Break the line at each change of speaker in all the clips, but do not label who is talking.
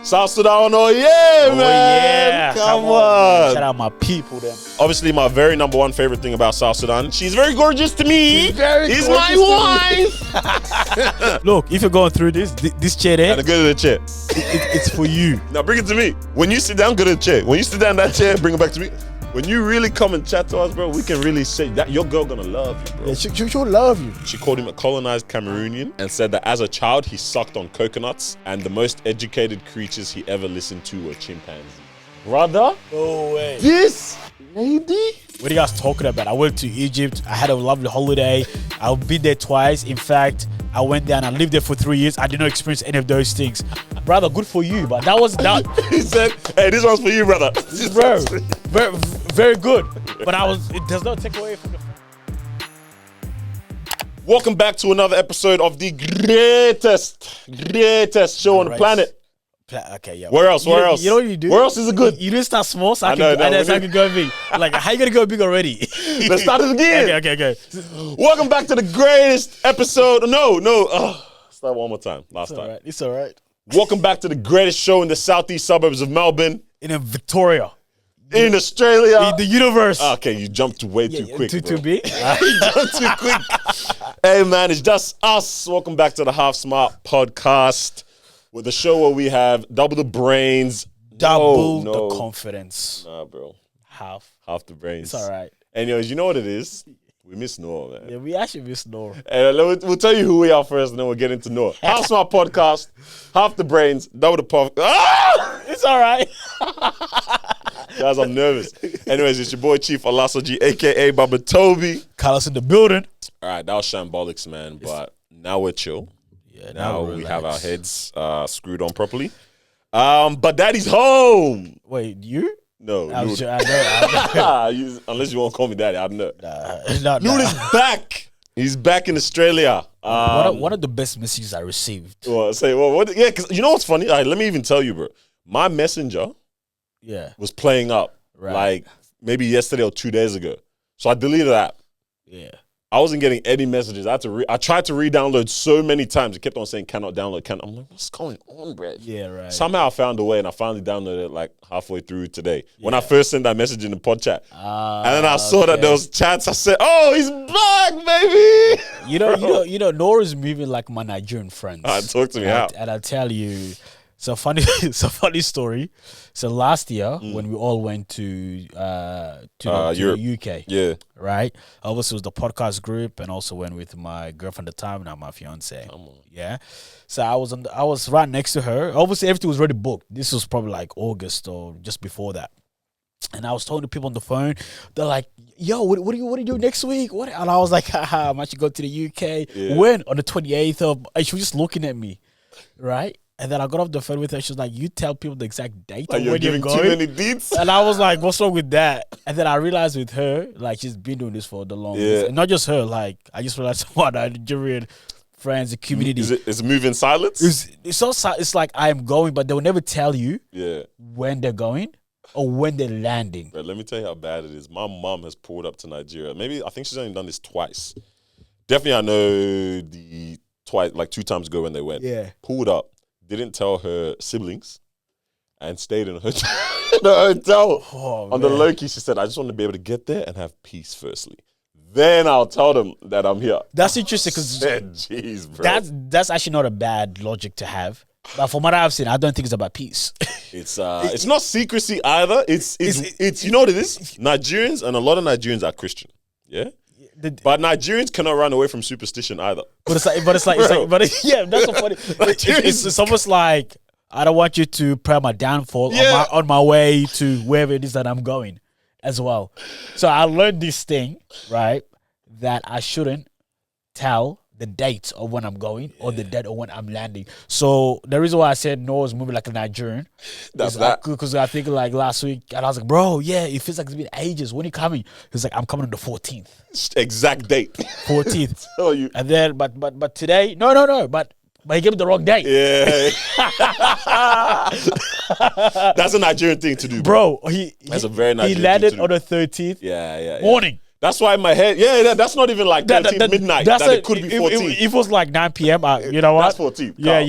South Sudan, oh yeah,
Oh,
man.
yeah.
Come
Man.
on.
Shout out my people then.
Obviously, my very number one favorite thing about South Sudan, she's very gorgeous to me.
She's very
He's
gorgeous
my
to
wife.
Look, if you're going through this chair there,
And go to the chair.
it's for you.
Now bring it to me. When you sit down, go to the chair. When you sit down in that chair, bring it back to me. When you really come and chat to us, bro, we can really say that your girl gonna love you, bro.
Yeah, she'll love you.
She called him a colonized Cameroonian and said that as a child, he sucked on coconuts and the most educated creatures he ever listened to were chimpanzees. Brother?
No way.
This lady?
What are you guys talking about? I went to Egypt. I had a lovely holiday. I've been there twice. In fact, I went there and I lived there for 3 years. I did not experience any of those things. Brother, good for you, but that was that.
He said, hey, this one's for you, brother.
Bro, very, very good. But it does not take away from the...
Welcome back to another episode of the greatest show on the planet.
Okay, yeah.
Where else? Where else?
You know what you do?
Where else is it good?
You didn't start small, so I
know,
can go big. Like, how you gonna go big already?
Let's start it again.
Okay.
Welcome back to the greatest episode. No. Start one more time. Last time.
It's all right.
Welcome back to the greatest show in the southeast suburbs of Melbourne.
In Victoria.
In Australia.
In the universe.
Okay, you jumped way too quick, bro.
Too big?
You jumped too quick. Hey, man, it's just us. Welcome back to the Half Smart podcast. With a show where we have double the brains.
Double the confidence.
Nah, bro.
Half
the brains.
It's all right.
Anyways, you know what it is? We miss Noor, man.
Yeah, we actually miss Noor.
And we'll tell you who we are first, and then we'll get into Noor. Half Smart podcast, half the brains, double the puff. Ah!
It's all right.
Guys, I'm nervous. Anyways, it's your boy Chief Olasoji, a.k.a. Baba Toby.
Carlos in the building.
All right, that was shambolics, man. But now we're chill.
Yeah,
now we have our heads screwed on properly. But daddy's home.
Wait, you?
No.
I know.
Unless you won't call me daddy, I don't know.
Nah.
Noor is back. He's back in Australia.
One of the best messages I received.
Yeah, because you know what's funny? All right, let me even tell you, bro. My messenger was playing up like maybe yesterday or 2 days ago. So I deleted the app.
Yeah.
I wasn't getting any messages. I tried to re-download so many times. It kept on saying cannot download. I'm like, what's going on, bro?
Yeah, right.
Somehow I found a way and I finally downloaded it like halfway through today. Yeah. When I first sent that message in the pod chat. And then I saw that there was chats. I said, oh, he's back, baby.
You know, Noor is moving like my Nigerian friends.
Talk to me how.
And I'll tell you, it's a funny story. So last year when we all went to the UK, right? Obviously, it was the podcast group, and also went with my girlfriend at the time, now my fiance. Yeah. So I was right next to her. Obviously, everything was already booked. This was probably like August or just before that. And I was talking to people on the phone. They're like, "Yo, what do you do next week?" What? And I was like, "Haha, I'm actually going to the UK." Yeah. When? On the 28th of. And she was just looking at me, right? And then I got off the phone with her. She was like, "You tell people the exact date
like
of when you're going."
Too many deets.
And I was like, "What's wrong with that?" And then I realized with her, like she's been doing this for the longest.
Yeah.
And not just her. Like I just realized what our Nigerian friends, the community.
Is it move in silence?
It's like I am going, but they'll never tell you when they're going or when they're landing.
Bro, let me tell you how bad it is. My mom has pulled up to Nigeria. I think she's only done this twice. Definitely, I know the twice, like 2 times ago when they went.
Yeah.
Pulled up. Didn't tell her siblings and stayed in a hotel. On the low key, she said, I just want to be able to get there and have peace firstly. Then I'll tell them that I'm here.
That's interesting because
jeez, bro.
That's actually not a bad logic to have. But from what I've seen, I don't think it's about peace.
It's not secrecy either. It's you know what it is? Nigerians, and a lot of Nigerians are Christian. Yeah? But Nigerians cannot run away from superstition either.
But it's like, yeah, that's so funny. It's almost like I don't want you to pray my downfall on my way to wherever it is that I'm going, as well. So I learned this thing, right, that I shouldn't tell the date of when I'm going or the date of when I'm landing. So the reason why I said Noor is moving like a Nigerian, because I think like last week, and I was like, bro, it feels like it's been ages. When are you coming? He's like, I'm coming on the 14th.
Exact date.
14th.
Tell you.
And then, but today, no, but he gave me the wrong date.
Yeah. That's a Nigerian thing to do,
bro.
That's a very Nigerian
thing. He landed
thing to do.
on the 13th.
Yeah.
Morning.
That's why in my head, that's not even like 13 midnight. It could be 14.
If it was like 9 p.m., you know what?
That's 14.
Yeah,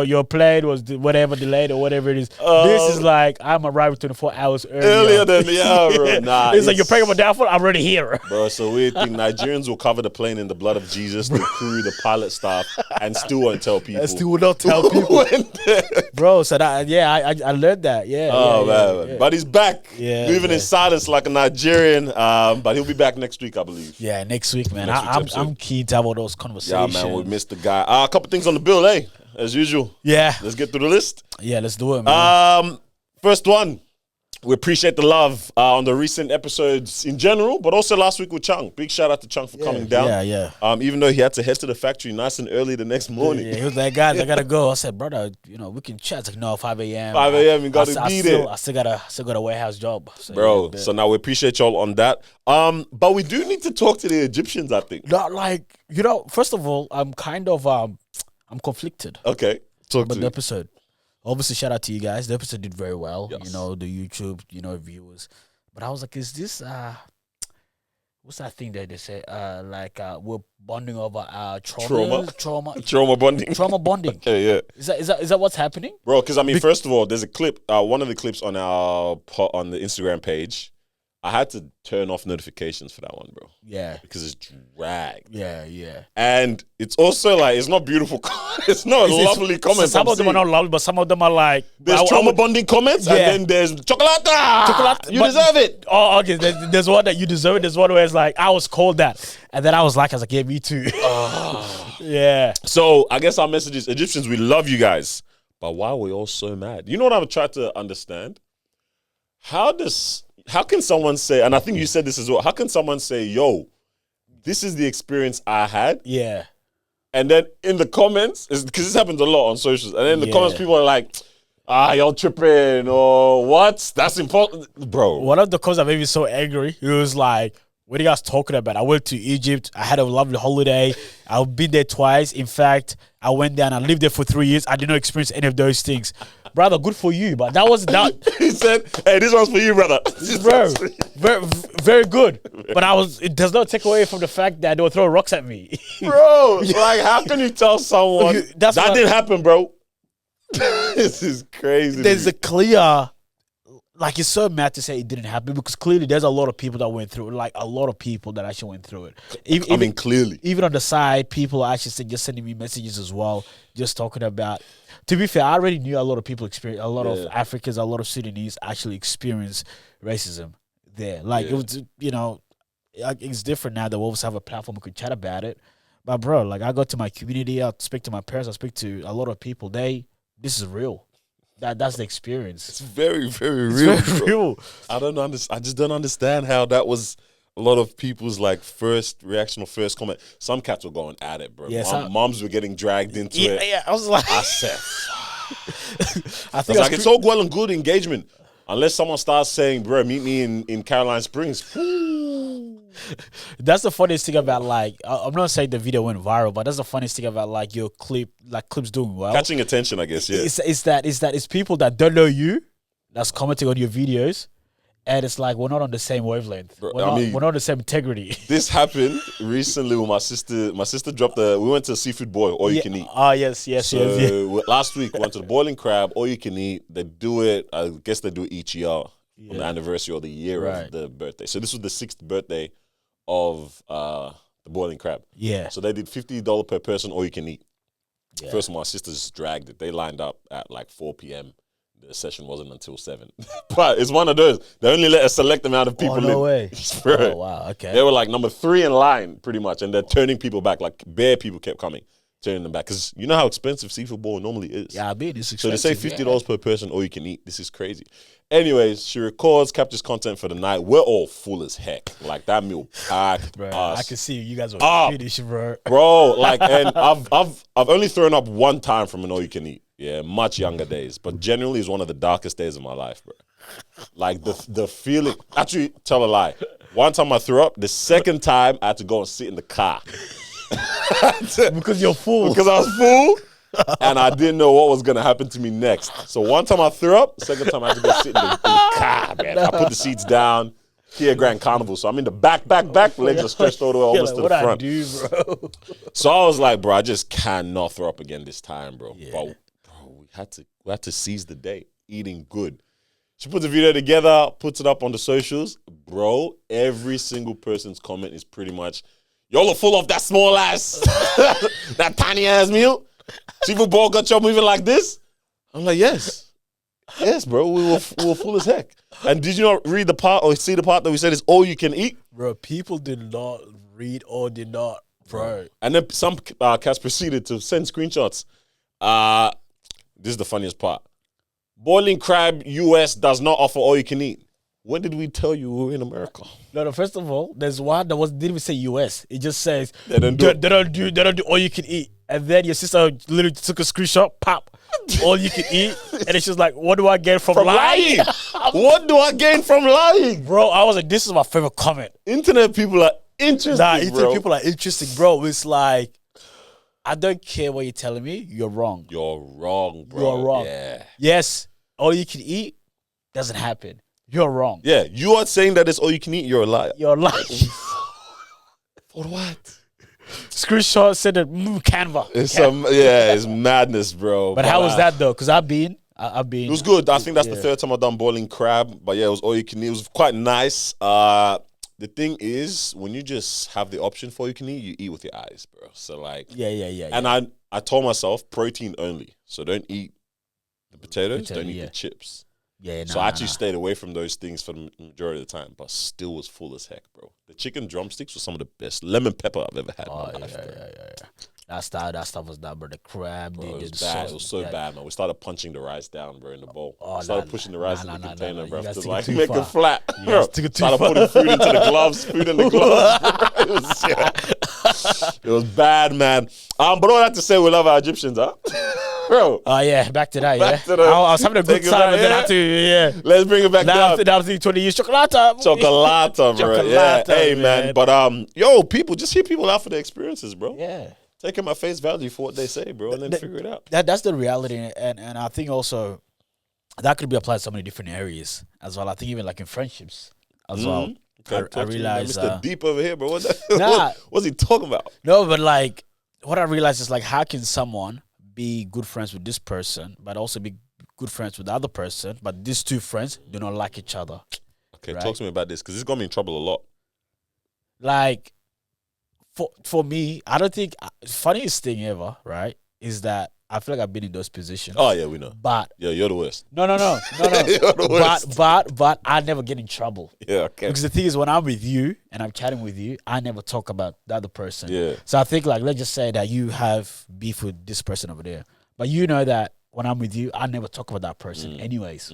your plane was whatever delayed or whatever it is. This is like I'm arriving 24 hours
earlier than bro. Nah,
it's like you're paying for down for. I'm already here,
bro. So we think Nigerians will cover the plane in the blood of Jesus, the crew, the pilot staff, and still won't tell people.
And still will not tell people, bro. So that I learned that. Man.
But he's back, moving in silence like a Nigerian. But he'll be back next week, I believe.
Yeah, next week, man. I'm keen to have all those conversations.
Yeah, man, we missed the guy. A couple things on the bill, as usual.
Yeah.
Let's get through the list.
Yeah, let's do it, man.
First one. We appreciate the love on the recent episodes in general, but also last week with Chung. Big shout out to Chung for coming down.
Yeah.
Even though he had to head to the factory nice and early the next morning.
Yeah, he was like, guys, I gotta go. I said, brother, we can chat. It's like, no, 5 a.m.
5 a.m. You gotta be there.
I still got a warehouse job. So,
bro. So now we appreciate y'all on that. But we do need to talk to the Egyptians, I think.
Not like, first of all, I'm kind of I'm conflicted.
Okay. Talk
about
to
the episode. Obviously, shout out to you guys. The episode did very well.
Yes.
The YouTube, viewers. But I was like, is this what's that thing that they say? We're bonding over trauma
bonding.
Trauma bonding.
Okay, yeah.
Is that what's happening,
bro? Because first of all, there's a clip. One of the clips on on the Instagram page. I had to turn off notifications for that one, bro.
Yeah.
Because it's dragged.
Yeah.
And it's also like, it's not beautiful. It's not lovely comments.
Some of them are not lovely, but some of them are like...
There's trauma bonding comments, and then there's chocolate. You deserve it.
Oh, okay. There's one that you deserve it. There's one where it's like, I was called that. And then I was like, yeah, me too. Yeah.
So I guess our message is, Egyptians, we love you guys. But why are we all so mad? You know what I've tried to understand? How can someone say, and I think you said this as well, how can someone say, yo, this is the experience I had?
Yeah.
And then in the comments, because this happens a lot on socials, and then in the comments, people are like, y'all tripping, or what? That's important. Bro.
One of the comments that made me so angry, it was like, what are you guys talking about? I went to Egypt. I had a lovely holiday. I've been there twice. In fact, I went there and I lived there for 3 years. I did not experience any of those things. Brother, good for you, but that was that.
He said, hey, this one's for you, brother.
Bro, very, very good. But it does not take away from the fact that they were throwing rocks at me.
Bro, like, how can you tell someone that didn't happen, bro? This is crazy.
There's a clear... Like, it's so mad to say it didn't happen because clearly there's a lot of people that went through it. Like, a lot of people that actually went through it.
Clearly.
Even on the side, people are actually just sending me messages as well, just talking about... To be fair, I already knew a lot of people experience... A lot of Africans, a lot of Sudanese actually experience racism there. Like, it was, it's different now that we always have a platform we could chat about it. But, bro, like, I go to my community, I speak to my parents, I speak to a lot of people. This is real. That's the experience.
It's very, very real.
Very real.
I just don't understand how that was a lot of people's like first reaction or first comment. Some cats were going at it, bro.
Yeah,
moms were getting dragged into it.
Yeah, I was like,
I said, I think it's all well and good engagement. Unless someone starts saying, bro, meet me in Caroline Springs.
That's the funniest thing about, like, I'm not saying the video went viral, but that's the funniest thing about, like, your clips doing well.
Catching attention, I guess, yeah.
It's people that don't know you that's commenting on your videos, and it's like, we're not on the same wavelength. Bro, we're not on the same integrity.
This happened recently with my sister. My sister dropped we went to Seafood Boy, all you can eat.
Yes.
Last week, we went to the Boiling Crab, all you can eat. They do it, I guess they do it each year on the anniversary or the year of the birthday. So this was the 6th birthday of the Boiling Crab.
Yeah.
So they did $50 per person, all you can eat.
Yeah.
First of all, my sisters dragged it. They lined up at like 4 p.m. The session wasn't until 7. But it's one of those. They only let a select amount of people in.
No way.
Oh,
wow. Okay.
They were like number 3 in line, pretty much. And they're turning people back. Like, bare people kept coming, turning them back. Because you know how expensive seafood bowl normally is.
Yeah, I mean, it's expensive.
So they say $50 per person, all you can eat. This is crazy. Anyways, she records, captures content for the night. We're all full as heck. Like, that meal packed.
Bro,
us
I can see you guys were finished, bro.
Bro, like, and I've only thrown up one time from an all you can eat. Yeah, much younger days. But generally, it's one of the darkest days of my life, bro. Like, the feeling... Actually, tell a lie. One time I threw up. The second time, I had to go and sit in the car.
Because you're full.
Because I was full, and I didn't know what was going to happen to me next. So one time I threw up. Second time I had to go sit in the car, man. I put the seats down. Kia Grand Carnival. So I'm in the back. Legs are stretched all the way almost to the front.
What I do, bro?
So I was like, bro, I just cannot throw up again this time, bro.
Yeah.
But bro, we had to seize the day, eating good. She puts a video together, puts it up on the socials. Bro, every single person's comment is pretty much, y'all are full of that small ass, that tiny ass meal. Seafood ball got y'all moving like this. I'm like, yes, bro, we were full as heck. And did you not read the part or see the part that we said is all you can eat?
Bro, people did not read or did not, bro.
And then some cats proceeded to send screenshots. This is the funniest part. Boiling crab US does not offer all you can eat. When did we tell you we were in America?
No, first of all, there's one that didn't even say US. It just says
they don't
do all you can eat. And then your sister literally took a screenshot, pop, all you can eat. And it's just like, what do I get from lying?
What do I gain from lying?
Bro, I was like, this is my favorite comment.
Internet people are interesting,
internet people are interesting, bro. It's like, I don't care what you're telling me. You're wrong.
You're wrong, bro.
You're wrong.
Yeah.
Yes, all you can eat doesn't happen. You're wrong.
Yeah, you are saying that it's all you can eat. You're a liar.
You're a liar.
For what?
Screenshot said that Canva.
It's madness, bro.
But how was that though? Because I've been.
It was good. I think that's the third time I've done boiling crab. But yeah, it was all you can eat. It was quite nice. The thing is, when you just have the option for all you can eat, you eat with your eyes, bro. So like,
yeah.
And I told myself protein only. So don't eat the potatoes. Don't eat the chips.
Yeah,
so I actually stayed away from those things for the majority of the time, but still was full as heck, bro. The chicken drumsticks were some of the best lemon pepper I've ever had in my life, bro.
Yeah. That stuff was that, bro. The crab,
bro, it was bad. It was so bad, man. We started punching the rice down, bro, in the bowl. We started pushing the rice in the container, bro, to like make it flat. Started putting food into the gloves, food in the gloves, bro. It was bad, man. But all that to say, we love our Egyptians, huh? Bro.
Oh, yeah, back to that, I was having a good time, and then I had to,
Let's bring it back down.
Now I'm thinking 20 years, chocolata,
bro. Yeah, hey, man. But, yo, people, just hear people out for their experiences, bro.
Yeah.
Take them at face value for what they say, bro, and then figure it out.
That's the reality, and I think also that could be applied to so many different areas as well. I think even like in friendships as well.
Okay,
I realized
Mr. Deep over here, bro. What's he talking about?
No, but like what I realized is like, how can someone be good friends with this person, but also be good friends with the other person, but these two friends do not like each other?
Okay, talk to me about this because this got me in trouble a lot.
Like. For me, I don't think funniest thing ever, right, is that I feel like I've been in those positions.
Oh yeah, we know.
But
yeah, you're the worst.
No.
You're the worst.
But I never get in trouble.
Yeah, okay.
Because the thing is, when I'm with you and I'm chatting with you, I never talk about the other person.
Yeah.
So I think like, let's just say that you have beef with this person over there, but you know that when I'm with you, I never talk about that person anyways.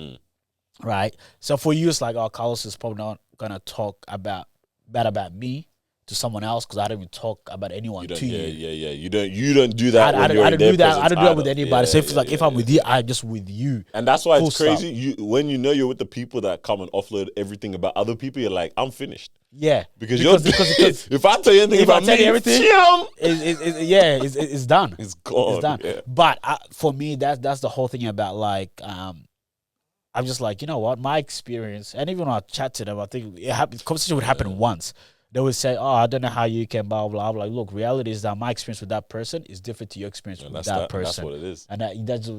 Right? So for you, it's like, oh, Carlos is probably not gonna talk bad about me to someone else because I don't even talk about anyone to you.
Yeah. You don't do that.
I don't do that. I don't do that with anybody. So if I'm with you, I'm just with you.
And that's why it's crazy. When you know you're with the people that come and offload everything about other people, you're like, I'm finished.
Yeah,
because if I tell you anything about me,
it's done.
It's gone.
It's done.
Yeah.
But for me, that's the whole thing about like, I'm just like, you know what, my experience, and even when I chat to them, I think conversation would happen once. They would say, oh, I don't know how you can blah, blah, blah. Like, look, reality is that my experience with that person is different to your experience with that person.
That's what it is.
And that's,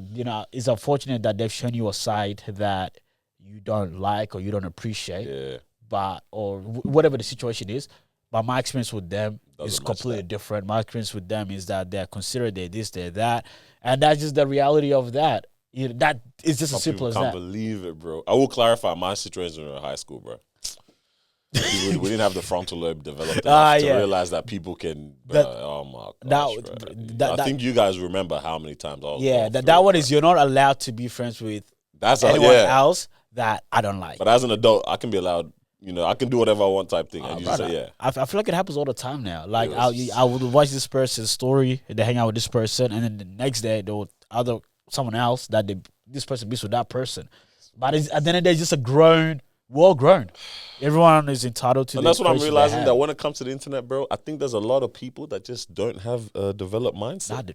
it's unfortunate that they've shown you a side that you don't like or you don't appreciate.
Yeah.
Or whatever the situation is. But my experience with them is completely different. My experience with them is that they're considered, they're this, they're that. And that's just the reality of that. That is just as simple as that.
I can't believe it, bro. I will clarify my situation in high school, bro. we didn't have the frontal lobe developed enough to realize that people can. Oh my gosh, I think you guys remember how many times I was.
Yeah, that one is you're not allowed to be friends with anyone else that I don't like.
But as an adult, I can be allowed. I can do whatever I want type thing. And you say, yeah.
I feel like it happens all the time now. Like I would watch this person's story, they hang out with this person, and then the next day they would someone else that this person be with that person. But at the end of the day, it's just well grown. Everyone is entitled to.
And that's what I'm realizing, that when it comes to the internet, bro, I think there's a lot of people that just don't have a developed mindset.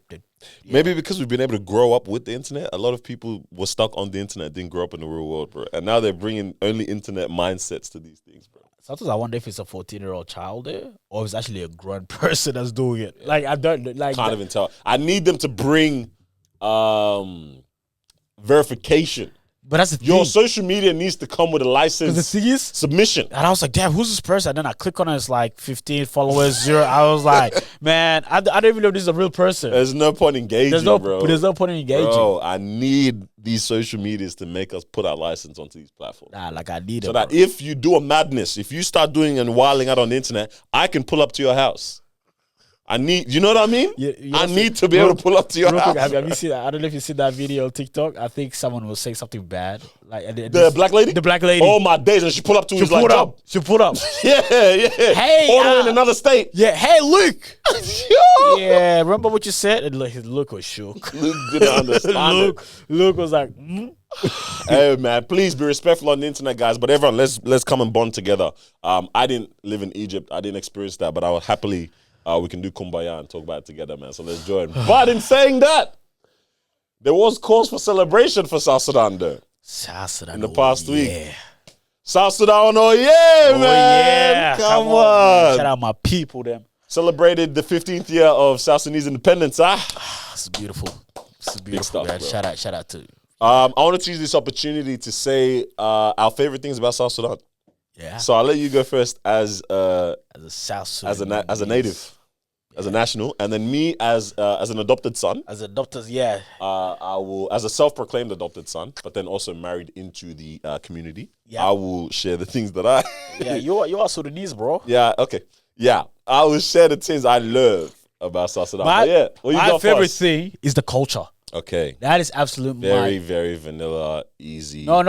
Maybe because we've been able to grow up with the internet. A lot of people were stuck on the internet, didn't grow up in the real world, bro. And now they're bringing only internet mindsets to these things, bro.
Sometimes I wonder if it's a 14-year-old child there, or if it's actually a grown person that's doing it. Like I don't like.
Can't even tell. I need them to bring verification.
But that's the thing.
Your social media needs to come with a license.
Because the thing is,
submission.
And I was like, damn, who's this person? And then I click on it, it's like 15 followers, 0. I was like, man, I don't even know if this is a real person.
There's no point engaging, bro.
There's no point in engaging.
Bro, I need these social medias to make us put our license onto these platforms.
Nah, like I need it.
So that if you do a madness, if you start doing and wilding out on the internet, I can pull up to your house. You know what I mean? I need to be able to pull up to your house.
Quick, have you seen that? I don't know if you seen that video on TikTok. I think someone was saying something bad. Like
the black lady?
The black lady.
Oh my days. And she pulled up to his like job.
She pulled up.
Yeah.
Hey.
Order in another state.
Yeah. Hey, Luke. Yeah. Remember what you said? And his look was shook.
Luke didn't understand.
Luke was like,
Hey man, please be respectful on the internet, guys. But everyone, let's come and bond together. I didn't live in Egypt. I didn't experience that, but I would happily we can do kumbaya and talk about it together, man. So let's join. But in saying that, there was cause for celebration for South Sudan, though.
South Sudan
in the past week. South Sudan, man.
Yeah.
Come on.
Shout out my people, them.
Celebrated the 15th year of South Sudanese independence,
It's beautiful. It's beautiful,
big stuff,
man.
bro.
Shout out to you.
I want to use this opportunity to say our favorite things about South Sudan.
Yeah.
So I'll let you go first as
a South Sudan,
as a native, as a national, and then me as an adopted son.
As adopted, yeah.
I will, as a self-proclaimed adopted son, but then also married into the community.
Yeah.
I will share the things that I.
Yeah, you are Sudanese, bro.
Yeah. Okay. Yeah. I will share the things I love about South Sudan.
My favorite thing is the culture.
Okay.
That is absolutely
very vanilla, easy.
No.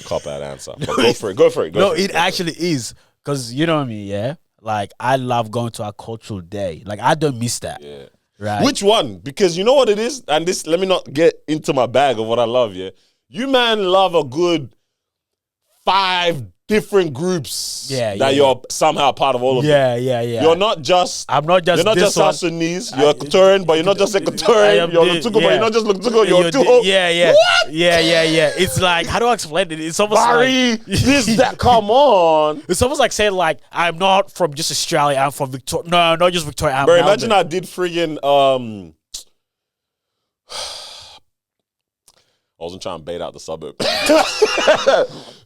Cop out answer. But go for it.
It actually is. Because you know what I mean, yeah? Like, I love going to our cultural day. Like, I don't miss that.
Yeah.
Right?
Which one? Because you know what it is? And this, let me not get into my bag of what I love, yeah? You, man, love a good 5 different groups that you're somehow part of all of them.
Yeah.
You're not just...
I'm not just...
You're not just South Sudanese. You're Equatorian, but you're not just Equatorian. You're Lutugo, but you're not just Lutugo. You're Tugo.
Yeah.
What?
Yeah. It's like... How do I explain it? It's almost like...
that. Come on.
It's almost like saying, like, I'm not from just Australia. I'm from Victoria. No, not just Victoria.
Bro, imagine I did friggin'... I wasn't trying to bait out the suburb.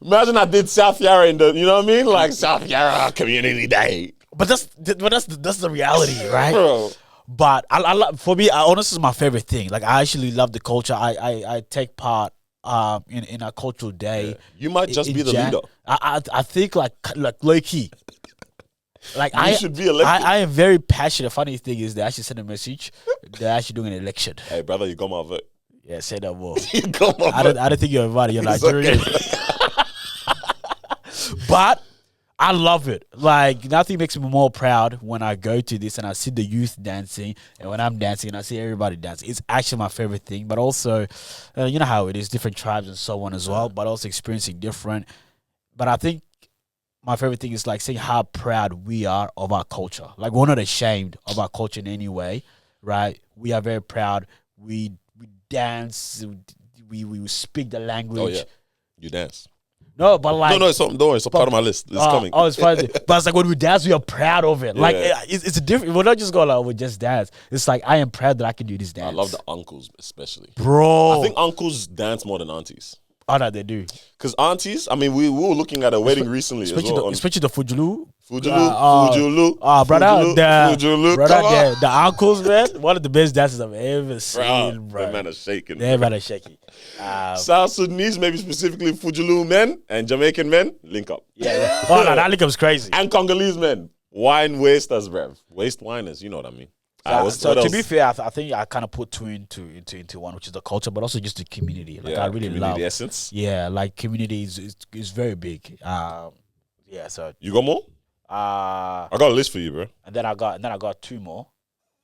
Imagine I did South Yarra in the, you know what I mean? Like South Yarra Community Day.
But that's the reality, right?
Bro.
But for me, honestly, is my favorite thing. Like, I actually love the culture. I take part in a cultural day.
Yeah. You might just be the leader.
I think like low key. Like
you should be elected.
I am very passionate. Funny thing is, they actually sent a message. They're actually doing an election.
Hey, brother, you got my vote.
Yeah, say that more.
I
don't think you're invited. You're Nigerian. Okay. But I love it. Like, nothing makes me more proud when I go to this and I see the youth dancing, and when I'm dancing and I see everybody dancing. It's actually my favorite thing. But also, you know how it is, different tribes and so on as well, but also experiencing different. But I think my favorite thing is like seeing how proud we are of our culture. Like, we're not ashamed of our culture in any way, right? We are very proud. We dance, we speak the language.
Oh yeah, you dance.
No, but like
don't worry, it's a part of my list. It's coming.
Oh, it's fine. But it's like when we dance, we are proud of it. Yeah. Like it's a different. We're not just going like we just dance. It's like I am proud that I can do this dance.
I love the uncles especially,
bro.
I think uncles dance more than aunties.
Oh no, they do.
Because aunties, I mean, we were looking at a wedding recently as well.
Especially the Fujulu.
Fujulu.
Brother,
the
the uncles, man. One of the best dances I've ever seen, bro.
The man is shaking.
They man are shaking.
South Sudanese, maybe specifically Fujulu men and Jamaican men, link up.
Yeah. Oh no, that link up's crazy.
And Congolese men, wine wasters, bruv. Waste winers, you know what I mean.
So to be fair, I think I kind of put two into one, which is the culture, but also just the community. Like, I really love
the essence.
Yeah, like community is very big. Yeah. So
you got more? I got a list for you, bro.
And then I got 2 more.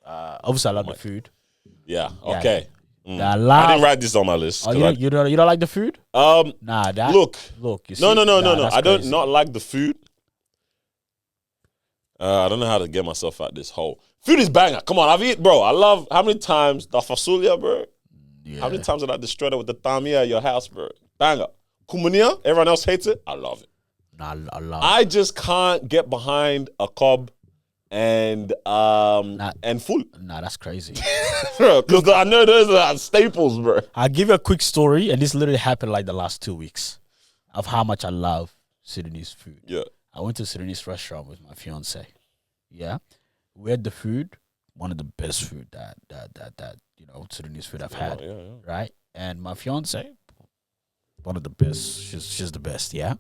Obviously, I love the food.
Yeah. Okay.
I
didn't write this on my list.
Oh, you don't like the food?
Nah. Look.
You see?
No. I don't not like the food. I don't know how to get myself out this hole. Food is banger. Come on, I've eaten, bro. I love how many times the fasulia, bro. Yeah. How many times did I destroy it with the tamia at your house, bro? Banger. Kumunia, everyone else hates it. I love it.
I love.
I just can't get behind a cob and full.
Nah, that's crazy.
Because I know those are staples, bro.
I'll give you a quick story, and this literally happened like the last 2 weeks of how much I love Sudanese food.
Yeah.
I went to a Sudanese restaurant with my fiance. Yeah. We had the food, one of the best food that Sudanese food I've had.
Yeah.
Right? And my fiance, one of the best. She's the best, yeah?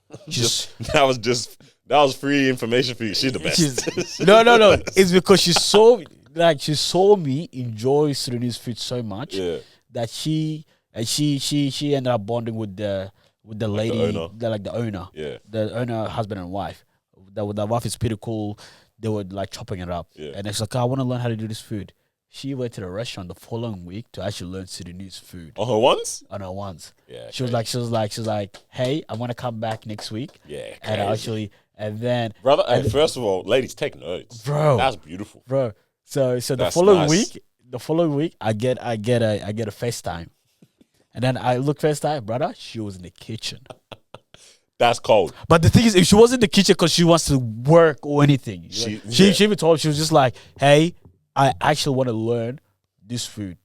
That was free information for you. She's the best.
No. It's because she saw me enjoy Sudanese food so much that she ended up bonding with the lady, the owner.
Yeah.
The owner, husband and wife. The wife is pretty cool. They were like chopping it up.
Yeah.
And it's like, I want to learn how to do this food. She went to the restaurant the following week to actually learn Sudanese food.
On her ones?
On her ones.
Yeah.
She was like, hey, I want to come back next week.
Yeah.
Crazy. And then
brother, first of all, ladies, take notes.
Bro.
That's beautiful.
Bro. So the following week, I get a FaceTime. And then I look FaceTime, brother, she was in the kitchen.
That's cold.
But the thing is, if she was in the kitchen because she wants to work or anything, she even told, she was just like, hey, I actually want to learn this food.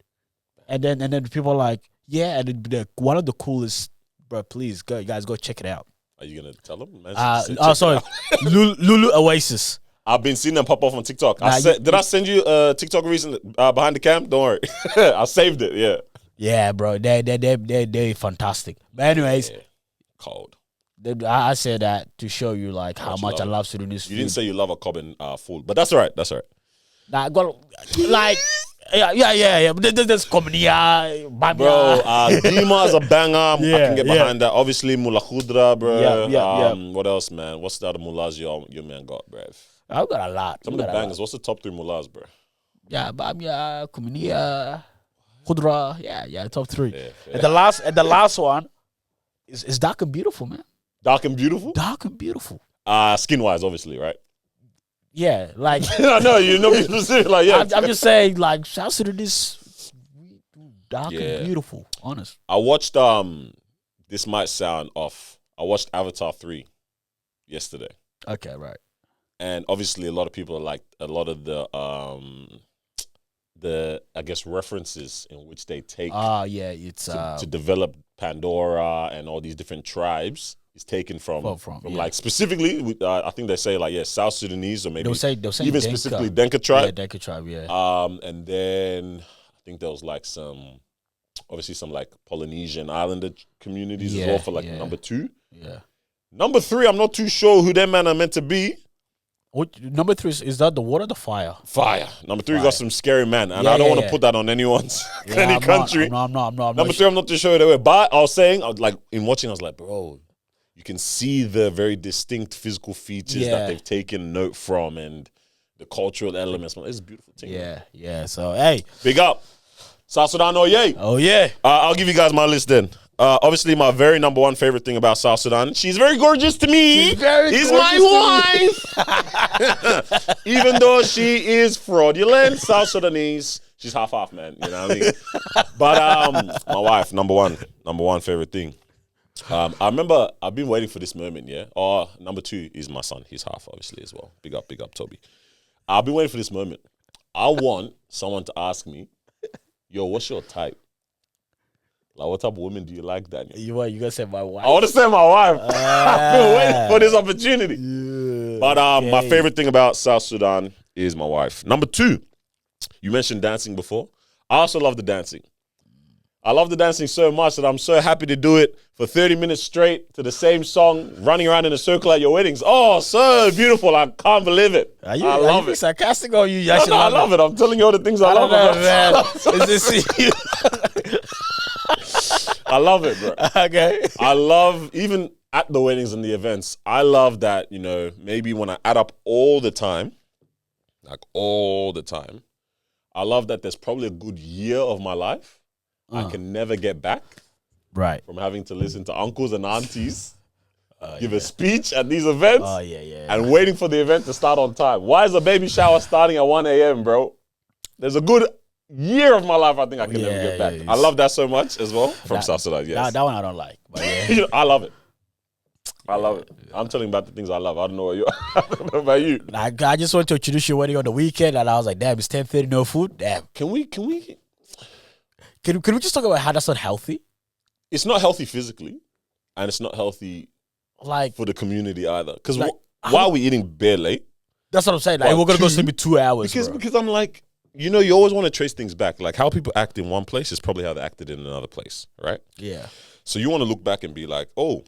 And then people are like, yeah, and one of the coolest, bro, please, guys, go check it out.
Are you going to tell them?
Sorry. Lulu Oasis.
I've been seeing them pop off on TikTok. Did I send you a TikTok recently behind the cam? Don't worry. I saved it, yeah.
Yeah, bro. They're fantastic. But anyways. Yeah.
Cold.
I said that to show you like how much I love Sudanese food.
You didn't say you love a cob and full, but that's all right. That's all right.
Nah, I got like yeah. But there's Komnia, Bamia.
Bro, Dima is a banger. I can get behind that. Obviously, Mullah Khudra, bro. Yeah. What else, man? What's the other mullahs your man got, bro?
I've got a lot.
Some of the bangers. What's the top 3 mullahs, bro?
Yeah, Bamia, Komnia, Khudra. Yeah, top 3.
Yeah.
And the last one is dark and beautiful, man.
Dark and beautiful?
Dark and beautiful.
Skin-wise, obviously, right?
Yeah, like...
No, you're not being specific, like, yeah.
I'm just saying, like, shout to this dark and beautiful, honest.
I watched, this might sound off. I watched Avatar 3 yesterday.
Okay, right.
And obviously a lot of people are like, a lot of the I guess, references in which they take
it's
to develop Pandora and all these different tribes is taken from like specifically, I think they say like South Sudanese or maybe
they'll say
even
Denka.
specifically Denka tribe.
Yeah, Denka tribe. Yeah.
And then I think there was like some like Polynesian Islander communities as well for like number 2.
Yeah.
Number 3, I'm not too sure who them man are meant to be.
Number 3 is that the water or the fire?
Fire. Number 3 got some scary man, and I don't want to put that on anyone's any country.
I'm not.
Number 3, I'm not too sure who they were. But I was like, in watching, I was like, bro, you can see the very distinct physical features that they've taken note from and the cultural elements. It's a beautiful thing.
Yeah. So, hey.
Big up. South Sudan, oh yeah.
Oh yeah.
I'll give you guys my list then. Obviously, my very number 1 favorite thing about South Sudan, she's very gorgeous to me. She's my wife. Even though she is fraudulent, South Sudanese, she's half, man. You know what I mean? But my wife, number one favorite thing. I remember I've been waiting for this moment, yeah? Number 2 is my son. He's half, obviously, as well. Big up, Toby. I've been waiting for this moment. I want someone to ask me, yo, what's your type? Like, what type of women do you like, Daniel?
You gonna say my wife?
I want to say my wife. I've been waiting for this opportunity. Yeah, but my favorite thing about South Sudan is my wife. Number 2, you mentioned dancing before. I also love the dancing. I love the dancing so much that I'm so happy to do it for 30 minutes straight to the same song, running around in a circle at your weddings. Oh, so beautiful. I can't believe it. I love it.
Sarcastic or you?
No, I love it. I'm telling you all the things I love about
it.
I love it, bro.
Okay.
I love, even at the weddings and the events, I love that, maybe when I add up all the time, I love that there's probably a good year of my life I can never get back.
Right.
From having to listen to uncles and aunties give a speech at these events. And waiting for the event to start on time. Why is a baby shower starting at 1 a.m., bro? There's a good year of my life I think I can never get back. I love that so much as well from South Sudan, yes.
That one I don't like. But
I love it. I love it. I'm telling you about the things I love. I don't know what you. I don't know about you.
Like, I just went to a traditional wedding on the weekend, and I was like, "Damn, it's 10:30, no food. Damn."
Can we?
Can we just talk about how that's not healthy?
It's not healthy physically, and it's not healthy
like
for the community either. Because
like,
why are we eating bare late?
That's what I'm saying. Like, we're gonna go sleep in 2 hours.
Because I'm like, you always want to trace things back. Like how people act in one place is probably how they acted in another place, right?
Yeah.
So you want to look back and be like, oh,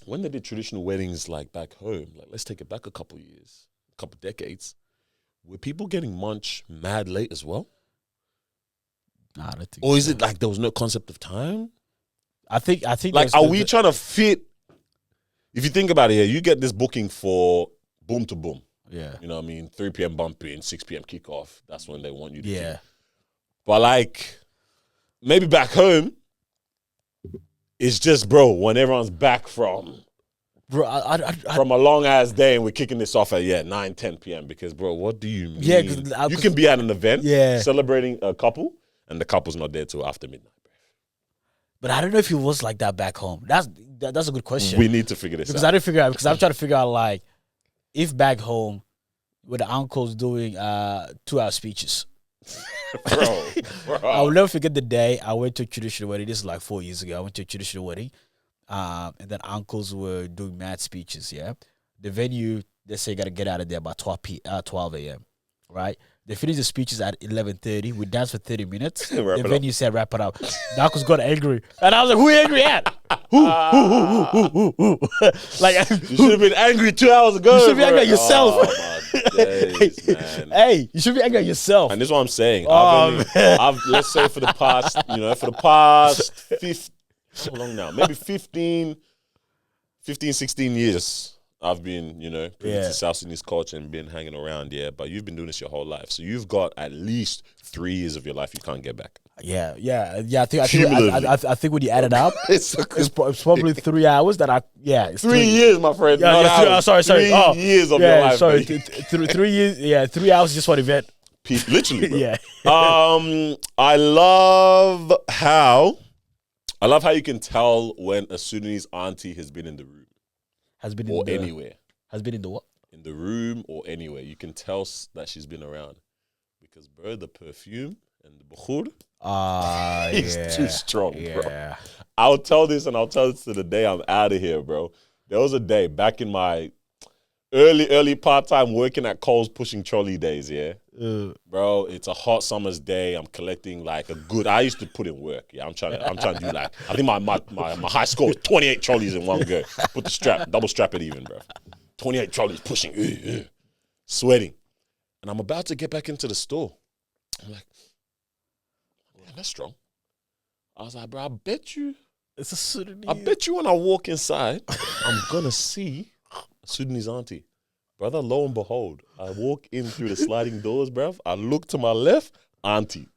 when they did traditional weddings like back home, like let's take it back a couple years, a couple decades, were people getting munch mad late as well?
Nah, I don't think.
Or is it like there was no concept of time?
I think.
Like, are we trying to fit? If you think about it, you get this booking for boom to boom.
Yeah.
You know what I mean? 3 p.m. bump in, 6 p.m. kickoff. That's when they want you to
Yeah.
do. But like, maybe back home, it's just, bro, when everyone's back from a long ass day and we're kicking this off at 9, 10 p.m. Because, bro, what do you mean?
Yeah,
you can be at an event celebrating a couple and the couple's not there till after midnight.
But I don't know if it was like that back home. That's a good question.
We need to figure this
because
out.
I didn't figure out because I'm trying to figure out like if back home with the uncles doing 2-hour speeches.
bro.
I'll never forget the day I went to a traditional wedding. This is like 4 years ago. I went to a traditional wedding, and then uncles were doing mad speeches. Yeah, the venue they say got to get out of there by 12 a.m. Right? They finished the speeches at 11:30. We danced for 30 minutes. The venue said wrap it up. The uncles got angry, and I was like, "Who angry at? Who? Like
you should have been angry 2 hours ago.
You should be angry at yourself.
Oh, my days, man.
Hey, you should be angry at yourself.
And this is what I'm saying. I've let's say for the past 15, how long now? Maybe 15, 16 years. I've been, privy to South Sudanese culture and been hanging around, but you've been doing this your whole life. So you've got at least 3 years of your life you can't get back.
Yeah. I think when you add it up, it's probably 3 hours that it's
3 years, my friend.
Sorry.
3 years of your life.
Sorry, 3 years. Yeah, 3 hours is just one event.
Literally, bro.
Yeah.
I love how you can tell when a Sudanese auntie has been in the room.
Has been
or anywhere.
Has been in the what?
In the room or anywhere. You can tell that she's been around. Because, bro, the perfume and the bukhur is too strong, bro. I'll tell this to the day I'm out of here, bro. There was a day back in my early part-time working at Coles pushing trolley days, bro, it's a hot summer's day. I'm collecting like I used to put in work. I'm trying to do like, I think my high score was 28 trolleys in one go. Put the double strap it even, bro. 28 trolleys pushing, sweating. And I'm about to get back into the store. I'm like, yeah, that's strong. I was like, bro, I bet you when I walk inside, I'm gonna see a Sudanese auntie. Brother, lo and behold, I walk in through the sliding doors, bruv. I look to my left, auntie.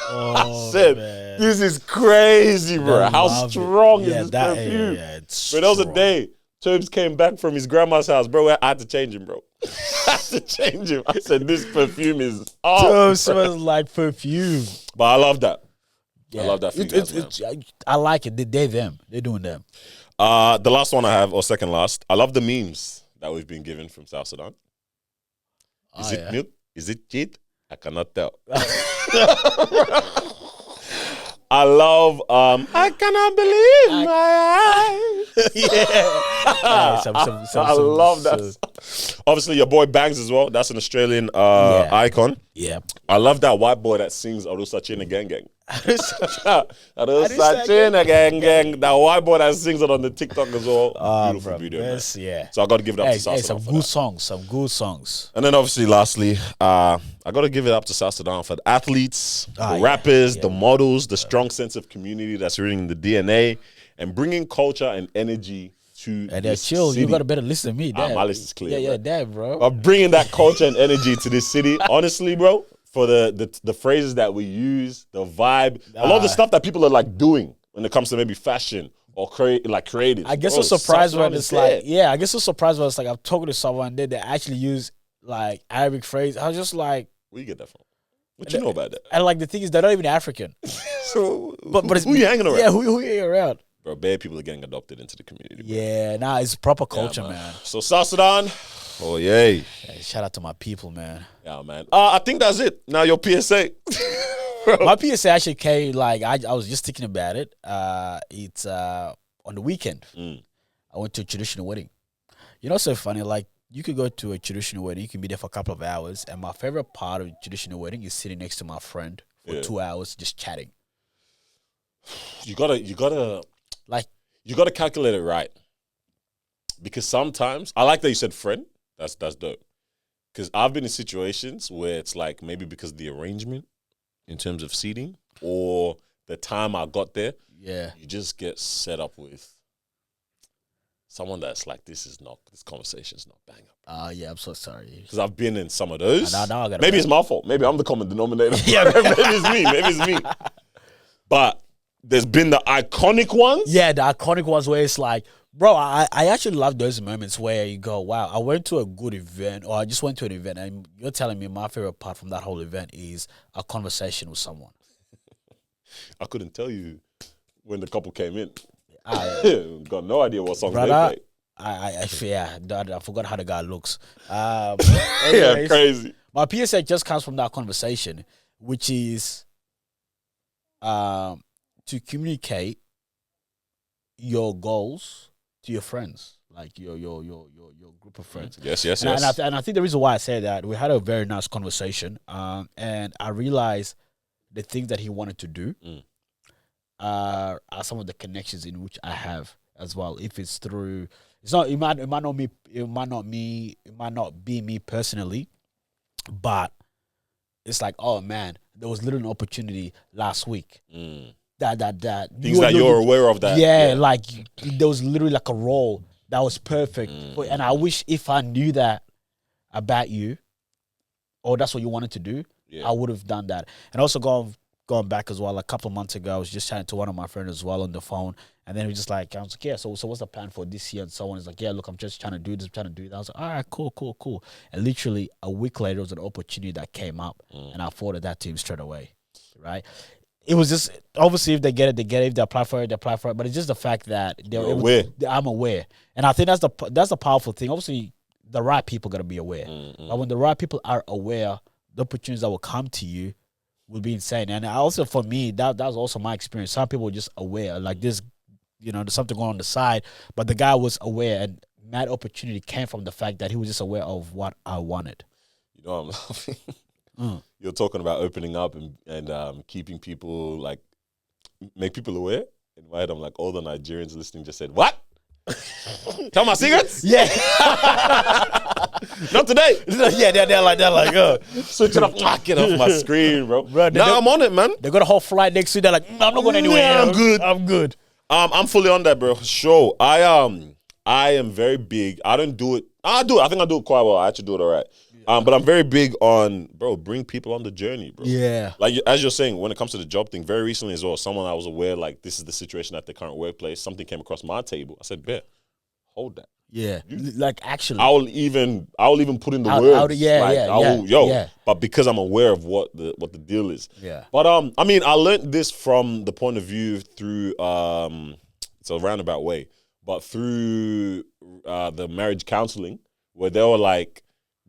I said, man, this is crazy, bro. How strong is this perfume? Bro, there was a day, Turbs came back from his grandma's house, bro. I had to change him, bro. I had to change him. I said, this perfume is up.
Turbs smells like perfume.
But I love that. I love that for you guys,
I like it. They're them. They're doing them.
The last one I have, or second last, I love the memes that we've been given from South Sudan. Is it milk? Is it cheat? I cannot tell. I love I cannot believe my eyes. I love that. Obviously your boy Bangs as well. That's an Australian icon.
Yeah.
I love that white boy that sings Arusa China Gang Gang. Arusa China Gang Gang. That white boy that sings it on the TikTok as well. Beautiful video, man.
Yeah.
So I got to give it up to South Sudan.
Some good songs.
And then obviously lastly, I got to give it up to South Sudan for the athletes, the rappers, the models, the strong sense of community that's written in the DNA, and bringing culture and energy to this
chill.
city.
You got a better list than me.
My list is clear.
Yeah, damn, bro.
I'm bringing that culture and energy to this city. Honestly, bro, for the phrases that we use, the vibe, a lot of the stuff that people are like doing when it comes to maybe fashion or creative.
I guess I'm surprised when it's like, I guess I'm surprised when it's like I'm talking to someone that they actually use like Arabic phrase. I was just like,
where you get that from? What you know about that?
And like the thing is, they're not even African.
So, but it's who you hanging around?
Yeah, who you hanging around?
Bro, bare people are getting adopted into the community. Bro.
Yeah, nah, it's proper culture, man.
So South Sudan, oh yay!
Yeah, shout out to my people, man.
Yeah, man. I think that's it. Now your PSA.
My PSA actually came like I was just thinking about it. It's on the weekend. I went to a traditional wedding. You know, so funny. Like you could go to a traditional wedding, you can be there for a couple of hours, and my favorite part of a traditional wedding is sitting next to my friend for 2 hours just chatting.
You gotta calculate it right, because sometimes I like that you said friend. That's dope. Because I've been in situations where it's like maybe because of the arrangement in terms of seating or the time I got there, you just get set up with someone that's like, this conversation's not bang up.
Yeah, I'm so sorry.
Because I've been in some of those.
Now
maybe it's my fault. Maybe I'm the common denominator. Yeah, maybe it's me. But there's been the iconic ones.
Yeah, the iconic ones where it's like, bro, I actually love those moments where you go, wow, I went to a good event, or I just went to an event, and you're telling me my favorite part from that whole event is a conversation with someone.
I couldn't tell you when the couple came in. Got no idea what songs they played.
I forgot how the guy looks.
Yeah, crazy.
My PSA just comes from that conversation, which is to communicate your goals to your friends, like your group of friends.
Yes.
And I think the reason why I say that, we had a very nice conversation, and I realized the things that he wanted to do are some of the connections in which I have as well. If it's through, it might not be me personally, but it's like, oh man, there was literally an opportunity last week. That
things that you're aware of that.
Yeah, like there was literally like a role that was perfect. And I wish if I knew that about you, or that's what you wanted to do, I would have done that. And also going back as well, a couple of months ago, I was just chatting to one of my friends as well on the phone, and then he was just like, I was like, yeah, so what's the plan for this year? And someone is like, yeah, look, I'm just trying to do this, I'm trying to do that. I was like, all right, cool. And literally a week later, there was an opportunity that came up, and I forwarded that to him straight away, right? It was just, obviously, if they get it, they get it. If they apply for it, they apply for it. But it's just the fact that I'm aware. And I think that's the powerful thing. Obviously, the right people got to be aware. But when the right people are aware, the opportunities that will come to you will be insane. And also, for me, that was also my experience. Some people were just aware. Like this, there's something going on the side. But the guy was aware. And that opportunity came from the fact that he was just aware of what I wanted.
You know, I'm laughing. You're talking about opening up and keeping people, like, make people aware. In my head, I'm like, all the Nigerians listening just said, what? Tell my secrets?
Yeah.
Not today.
Yeah, they're like,
switch it up. Get off my screen, bro. I'm on it, man.
They got a whole flight next week. They're like, I'm not going anywhere.
Yeah,
I'm good.
I'm fully on that, bro. Sure. I am very big. I don't do it. I do it. I think I do it quite well. I actually do it all right. But I'm very big on, bro, bring people on the journey, bro.
Yeah.
Like, as you're saying, when it comes to the job thing, very recently as well, someone I was aware, like, this is the situation at the current workplace. Something came across my table. I said, bet, hold that.
Yeah. Like, actually.
I will even put in the words. But because I'm aware of what the deal is.
Yeah.
But, I mean, I learned this from the point of view through, it's a roundabout way, but through the marriage counseling, where they were like,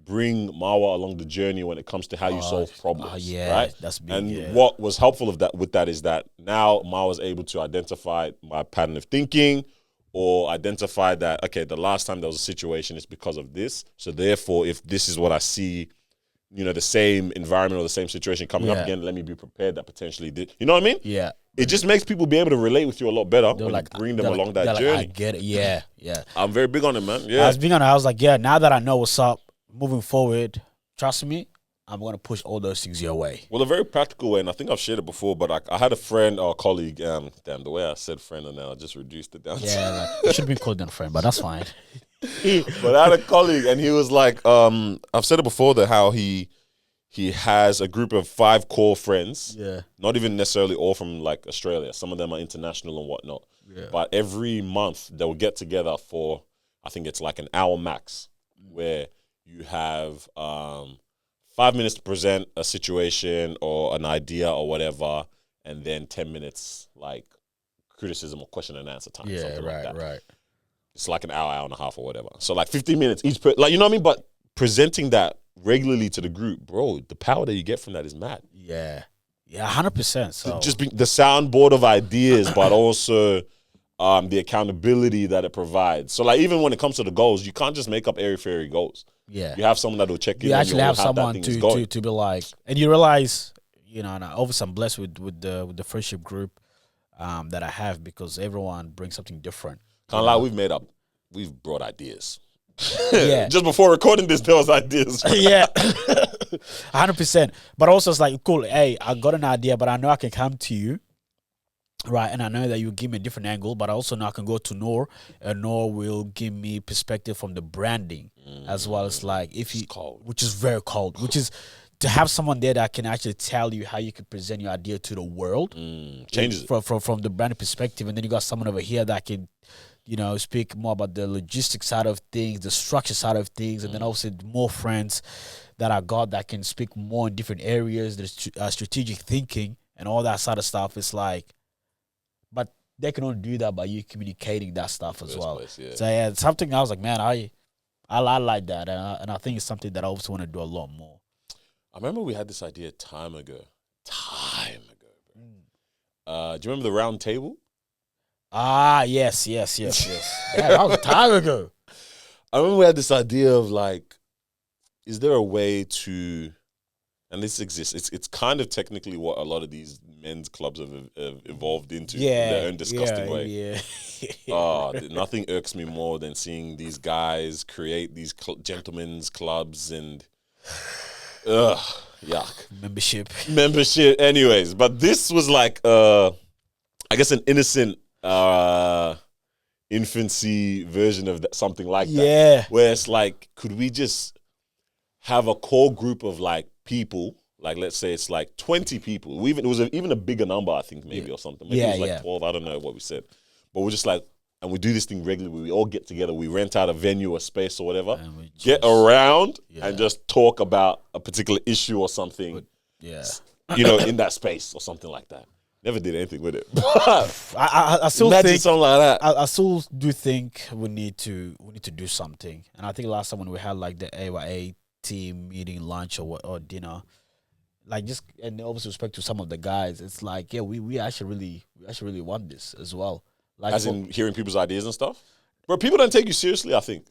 bring Marwa along the journey when it comes to how you solve problems. Right?
That's big.
And what was helpful with that is that now Marwa's able to identify my pattern of thinking, or identify that, okay, the last time there was a situation, it's because of this. So therefore, if this is what I see, the same environment or the same situation coming up again, let me be prepared that potentially you know what I mean?
Yeah.
It just makes people be able to relate with you a lot better when you bring them along that journey.
I get it. Yeah.
I'm very big on it, man. Yeah.
I was like, now that I know what's up, moving forward, trust me, I'm going to push all those things your way.
Well, a very practical way, and I think I've shared it before, but I had a friend or a colleague, damn, the way I said friend and now I just reduced it down.
Yeah, it should be called a friend, but that's fine.
But I had a colleague, and he was like, I've said it before, that how he has a group of 5 core friends.
Yeah.
Not even necessarily all from, like, Australia. Some of them are international and whatnot.
Yeah.
But every month, they'll get together for, I think it's like an hour max, where you have 5 minutes to present a situation or an idea or whatever, and then 10 minutes, like, criticism or question and answer time.
Yeah,
something like that.
right.
It's like an hour and a half or whatever. So like 15 minutes each like, you know what I mean? But presenting that regularly to the group, bro, the power that you get from that is mad.
Yeah. Yeah, 100%. So
Just the soundboard of ideas, but also the accountability that it provides. So like even when it comes to the goals, you can't just make up airy-fairy goals.
Yeah.
You have someone that will check in.
You actually have someone to be like, and you realize, you know, and obviously I'm blessed with the friendship group that I have, because everyone brings something different.
Can't lie, we've brought ideas.
Yeah.
Just before recording this, there was ideas.
Yeah. 100%. But also it's like, cool, hey, I got an idea, but I know I can come to you, right? And I know that you give me a different angle, but I also know I can go to Noor, and Noor will give me perspective from the branding as well as like which is very cold, which is to have someone there that can actually tell you how you can present your idea to the world.
Changes
from the branding perspective. And then you got someone over here that can, you know, speak more about the logistics side of things, the structure side of things, and then also more friends that I got that can speak more in different areas, the strategic thinking and all that side of stuff. It's like, but they can only do that by you communicating that stuff as well.
Yeah.
So yeah, it's something I was like, man, I like that, and I think it's something that I also want to do a lot more.
I remember we had this idea time ago, bro. Do you remember the round table?
Ah, yes. Yeah, that was time ago.
I remember we had this idea of like, is there a way to, and this exists, it's kind of technically what a lot of these men's clubs have evolved into in their own disgusting way.
Yeah.
Nothing irks me more than seeing these guys create these gentlemen's clubs and yuck. Membership. Anyways, but this was like, I guess an innocent infancy version of something like that.
Yeah.
Where it's like, could we just have a core group of like people, like let's say it's like 20 people. It was even a bigger number, I think, maybe, or something. Maybe it was like 12, I don't know what we said. But we're just like, and we do this thing regularly. We all get together. We rent out a venue, a space or whatever. Get around and just talk about a particular issue or something. You know, in that space or something like that. Never did anything with it.
I still think
something like that.
I still do think we need to do something. And I think last time when we had like the AYA team meeting, lunch or dinner, like just, and obviously respect to some of the guys, it's like, yeah, we actually really want this as well. Like,
as in hearing people's ideas and stuff. But people don't take you seriously, I think.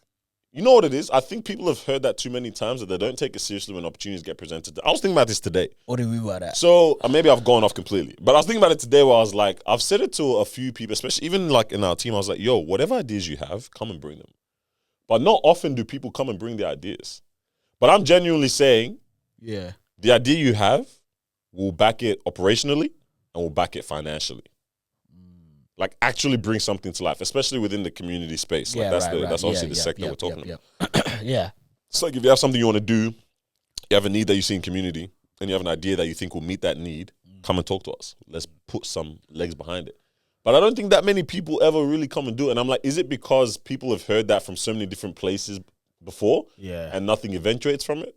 You know what it is? I think people have heard that too many times, that they don't take it seriously when opportunities get presented. I was thinking about this today.
What do you mean by that?
So maybe I've gone off completely. But I was thinking about it today where I was like, I've said it to a few people, especially even like in our team. I was like, yo, whatever ideas you have, come and bring them. But not often do people come and bring their ideas. But I'm genuinely saying,
yeah,
the idea you have, we'll back it operationally and we'll back it financially. Like actually bring something to life, especially within the community space. Like that's obviously the sector we're talking about.
Yeah.
It's like if you have something you want to do, you have a need that you see in community, and you have an idea that you think will meet that need, come and talk to us. Let's put some legs behind it. But I don't think that many people ever really come and do it. And I'm like, is it because people have heard that from so many different places before?
Yeah.
And nothing eventuates from it?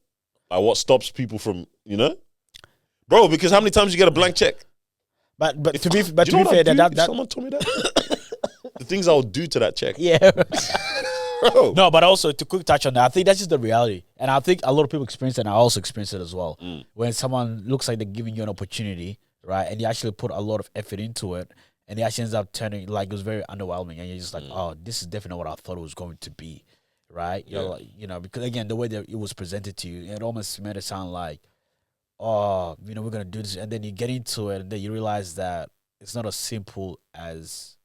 Like what stops people from, you know? Bro, because how many times you get a blank check?
But to be fair, that
someone told me that, the things I'll do to that check.
Yeah. No, but also to quick touch on that, I think that's just the reality, and I think a lot of people experience it, and I also experience it as well. When someone looks like they're giving you an opportunity, right, and you actually put a lot of effort into it, and it actually ends up turning like it was very underwhelming, and you're just like, oh, this is definitely what I thought it was going to be, right? You're like, you know, because again, the way that it was presented to you, it almost made it sound like, oh, you know, we're gonna do this, and then you get into it, and then you realize that it's not as simple as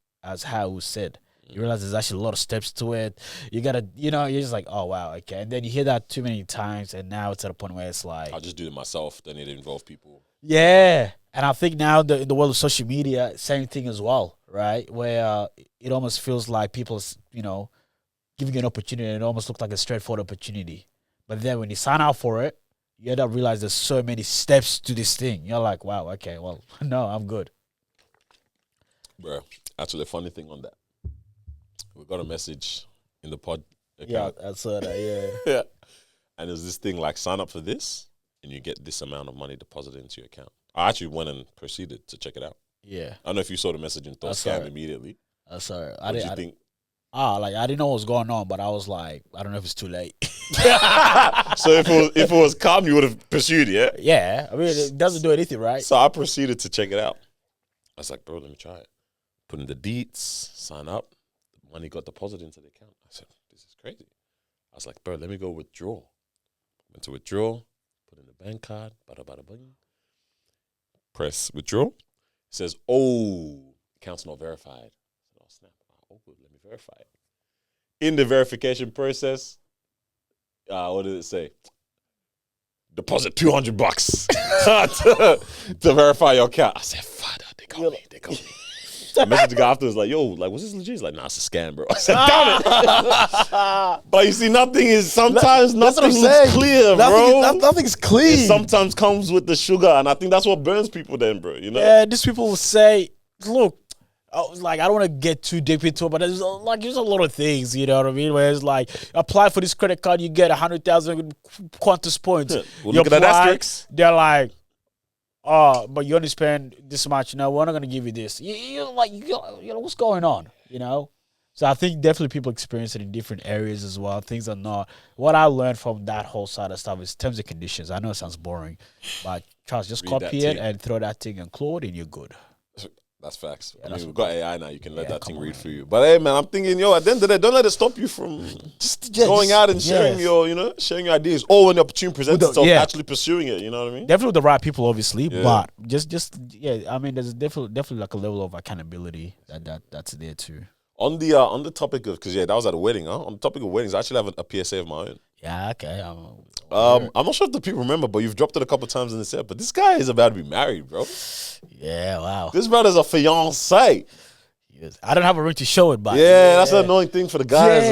how it was said. You realize there's actually a lot of steps to it. You gotta, you know, you're just like, oh wow, okay. And then you hear that too many times, and now it's at a point where it's like,
I'll just do it myself. Don't need to involve people.
Yeah, and I think now in the world of social media, same thing as well, right? Where it almost feels like people, you know, giving you an opportunity, and it almost looks like a straightforward opportunity. But then when you sign out for it, you end up realize there's so many steps to this thing. You're like, wow, okay, well, no, I'm good.
Bro, actually, a funny thing on that. We got a message in the pod account.
Yeah, I saw that, yeah.
Yeah. And there's this thing like, sign up for this, and you get this amount of money deposited into your account. I actually went and proceeded to check it out.
Yeah.
I don't know if you saw the message and thought scammed immediately.
Sorry.
What did you think?
Like I didn't know what was going on, but I was like, I don't know if it's too late.
So if it was calm, you would have pursued, yeah?
Yeah. I mean, it doesn't do anything, right?
So I proceeded to check it out. I was like, bro, let me try it. Put in the deets, sign up. The money got deposited into the account. I said, this is crazy. I was like, bro, let me go withdraw. Went to withdraw, put in the bank card, bada bada bing. Press withdraw. It says, oh, account's not verified. I said, oh, snap. Oh, good, let me verify it. In the verification process, what did it say? Deposit $200 to verify your account. I said, Father, they got me. I messaged the guy afterwards, like, yo, like, was this legit? He's like, nah, it's a scam, bro. I said, damn it. But you see, nothing is clear, bro.
Nothing's clean.
It sometimes comes with the sugar, and I think that's what burns people then, bro, you know?
Yeah, these people will say, look, I was like, I don't want to get too deep into it, but there's a lot of things, you know what I mean? Where it's like, apply for this credit card, you get 100,000 Qantas points.
We'll look at that asterisk.
They're like, oh, but you only spend this much. No, we're not going to give you this. You're like, you know, what's going on, you know? So I think definitely people experience it in different areas as well. Things are not, what I learned from that whole side of stuff is terms and conditions. I know it sounds boring, but Charles, just copy it and throw that thing in Claude and you're good.
That's facts. Yeah, I mean, we've got AI now. You can let that thing read for you. But hey, man, I'm thinking, yo, at the end of the day, don't let it stop you from going out and sharing sharing your ideas. Or when the opportunity presents itself, actually pursuing it. You know what I mean?
Definitely with the right people, obviously. Yeah. But I mean, there's definitely like a level of accountability that's there too.
On the topic of, because that was at a wedding, huh? On the topic of weddings, I actually have a PSA of my own.
Yeah, okay.
I'm not sure if the people remember, but you've dropped it a couple of times in the set. But this guy is about to be married, bro.
Yeah, wow.
This brother's a fiancé.
Yes. I don't have a ring to show it, but
that's an annoying thing for the guys,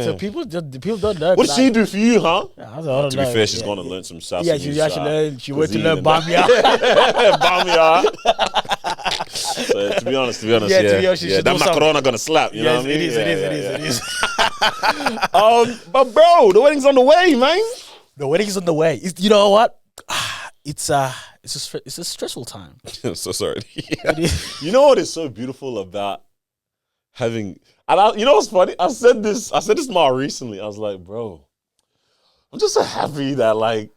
So people don't know.
What did she do for you, huh?
To
be fair, she's gone to learn some South
Sudanese. Yeah, she went to learn Bamia.
Bamia. So, to be honest, that macaroni gonna slap. You know what I mean?
It is.
But bro, the wedding's on the way, man.
The wedding's on the way. You know what? It's a stressful time.
I'm so sorry. You know what is so beautiful about having, and you know what's funny? I said this more recently. I was like, bro, I'm just so happy that like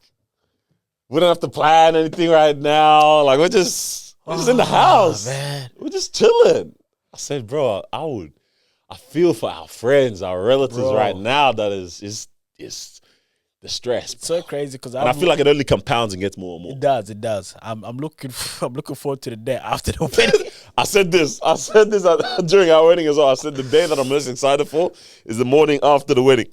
we don't have to plan anything right now. Like we're just in the house. Man. We're just chilling. I said, bro, I feel for our friends, our relatives right now that is the stress.
It's so crazy because
I feel like it only compounds and gets more and more.
It does. I'm looking forward to the day after the wedding.
I said this during our wedding as well. I said the day that I'm most excited for is the morning after the wedding.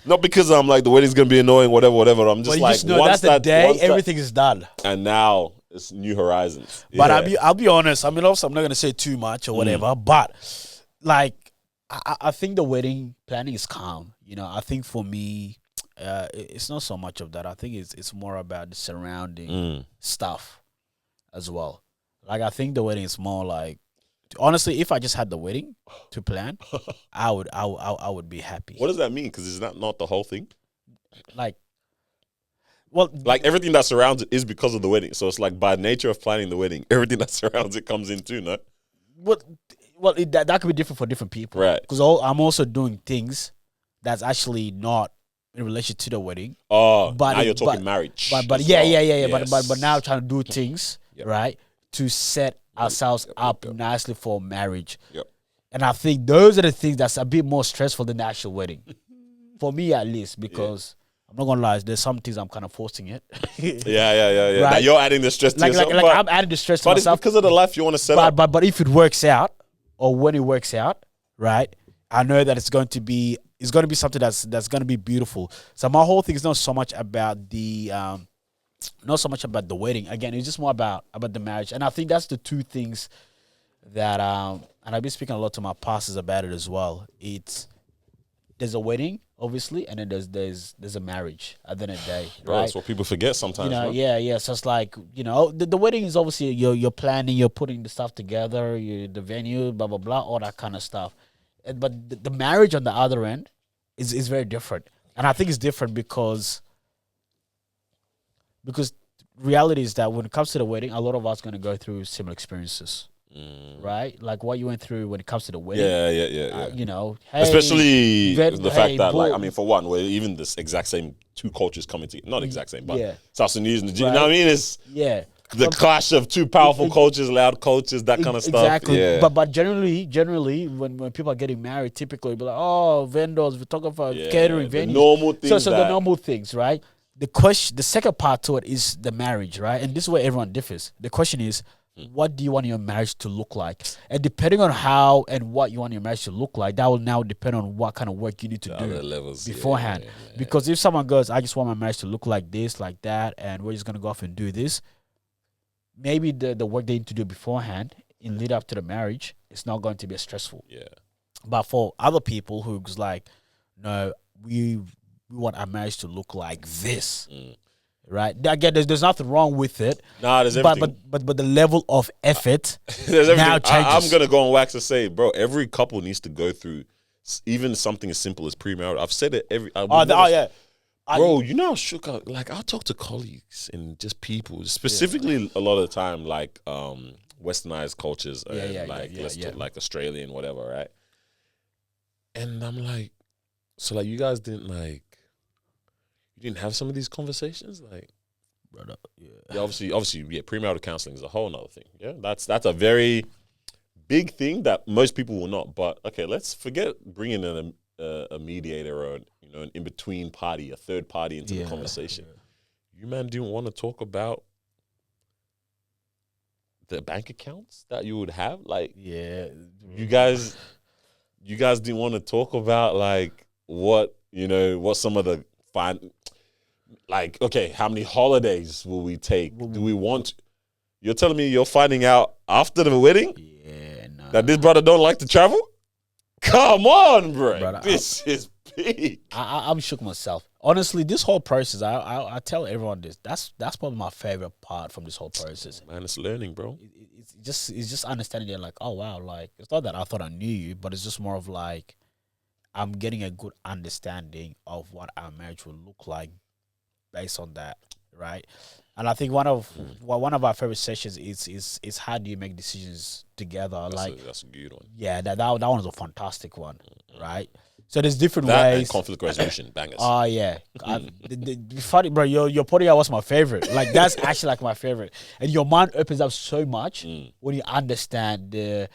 Not because I'm like the wedding's gonna be annoying, whatever. I'm just like,
that's the day everything is done.
And now it's new horizons.
But I'll be honest. I mean, also I'm not gonna say too much or whatever. But like, I think the wedding planning is calm. You know, I think for me, it's not so much of that. I think it's more about the surrounding stuff as well. Like I think the wedding is more like, honestly, if I just had the wedding to plan, I would be happy.
What does that mean? Because is that not the whole thing?
Like
everything that surrounds it is because of the wedding. So it's like by nature of planning the wedding, everything that surrounds it comes in too, no?
Well, that could be different for different people,
right?
Because I'm also doing things that's actually not in relation to the wedding.
Oh, but now you're talking marriage.
But yes. But now trying to do things right to set ourselves up nicely for marriage.
Yep.
And I think those are the things that's a bit more stressful than the actual wedding, for me at least. Because I'm not gonna lie, there's some things I'm kind of forcing it.
Yeah. Right? Now you're adding the stress to yourself.
Like I'm adding the stress to myself.
But it's because of the life you want to set up.
But if it works out, or when it works out, right? I know that it's going to be something that's going to be beautiful. So my whole thing is not so much about the wedding. Again, it's just more about the marriage. And I think that's the two things that and I've been speaking a lot to my pastors about it as well. There's a wedding, obviously, and then there's a marriage at the end of the day.
Bro,
right?
That's what people forget sometimes.
Yeah. So it's like, the wedding is obviously you're planning, you're putting the stuff together, the venue, blah blah blah, all that kind of stuff. But the marriage on the other end is very different, and I think it's different because reality is that when it comes to the wedding, a lot of us going to go through similar experiences. Right, like what you went through when it comes to the wedding.
Yeah.
You know, hey,
especially the fact that, like, I mean, for one, where even this exact same two cultures coming together, not exact same, but South Sudanese and you know what I mean? It's the clash of two powerful cultures, loud cultures, that kind of stuff.
Exactly.
Yeah.
But generally, when people are getting married, typically be like, oh, vendors, photographer, catering, venues,
the normal things.
So the normal things, right? The second part to it is the marriage, right? And this is where everyone differs. The question is, what do you want your marriage to look like? And depending on how and what you want your marriage to look like, that will now depend on what kind of work you need to do beforehand. Because if someone goes, I just want my marriage to look like this, like that, and we're just going to go off and do this, maybe the work they need to do beforehand in lead up to the marriage is not going to be as stressful.
Yeah.
But for other people who's like, no, we want our marriage to look like this. Right. Again, there's nothing wrong with it.
Nah, there's everything.
But the level of effort
there's everything.
now changes.
I'm gonna go on wax and say, bro, every couple needs to go through even something as simple as premarital. I've said it bro, you know how shook out. Like, I'll talk to colleagues and just people, specifically a lot of the time, like westernized cultures, like Australian, whatever, right? And I'm like, so like, you guys didn't like. You didn't have some of these conversations, like, brother. Yeah, obviously, premarital counseling is a whole nother thing. Yeah, that's a very big thing that most people will not. But okay, let's forget bringing in a mediator or an in between party, a third party into the conversation. You man didn't want to talk about the bank accounts that you would have, like, you guys didn't want to talk about like what some of the fine. Like, okay, how many holidays will we take? Do we want? You're telling me you're finding out after the wedding that this brother don't like to travel? Come on, bro. This is big.
I'm shook myself. Honestly, this whole process, I tell everyone this. That's probably my favorite part from this whole process.
Man, it's learning, bro.
It's just understanding it. Like, oh wow, like it's not that I thought I knew you, but it's just more of like I'm getting a good understanding of what our marriage will look like based on that, right? And I think one of our favorite sessions is how do you make decisions together?
That's a good one.
Yeah, that one is a fantastic one, right? So there's different
that
ways.
And conflict resolution, bangers.
Oh yeah, funny, bro. Your podcast was my favorite. Like, that's actually like my favorite. And your mind opens up so much when you understand the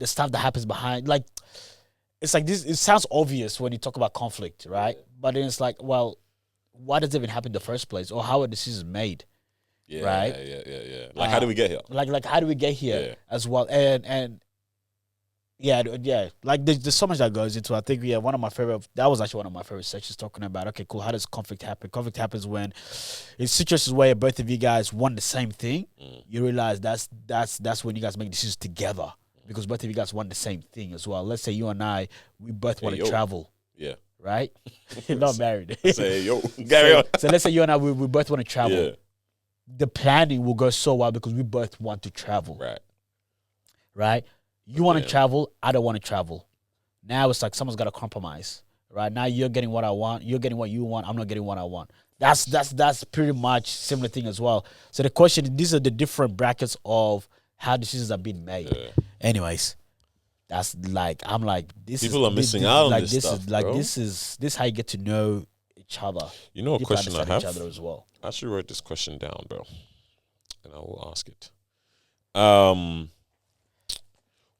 stuff that happens behind. Like, it's like this. It sounds obvious when you talk about conflict, right? But then it's like, well, why does it even happen in the first place, or how are decisions made? Right?
Yeah. Like, how do we get here?
Like how do we get here as well? And yeah. Like, there's so much that goes into it. I think one of my favorite. That was actually one of my favorite sections, talking about, okay, cool. How does conflict happen? Conflict happens when it's situations where both of you guys want the same thing. You realize that's when you guys make decisions together, because both of you guys want the same thing as well. Let's say you and I, we both want to travel.
Yeah.
Right? You're not married.
Say, yo, carry on.
So let's say you and I, we both want to travel. Yeah. The planning will go so well because we both want to travel. Right? You want to travel, I don't want to travel. Now it's like someone's got to compromise. Right? Now you're getting what I want, you're getting what you want, I'm not getting what I want. That's pretty much similar thing as well. So the question, these are the different brackets of how decisions are being made. Anyways. That's like, I'm like, this
people are missing out on
like,
this stuff,
is like,
bro.
This is how you get to know each other.
You know, a question I have.
Each other as well.
I actually wrote this question down, bro, and I will ask it.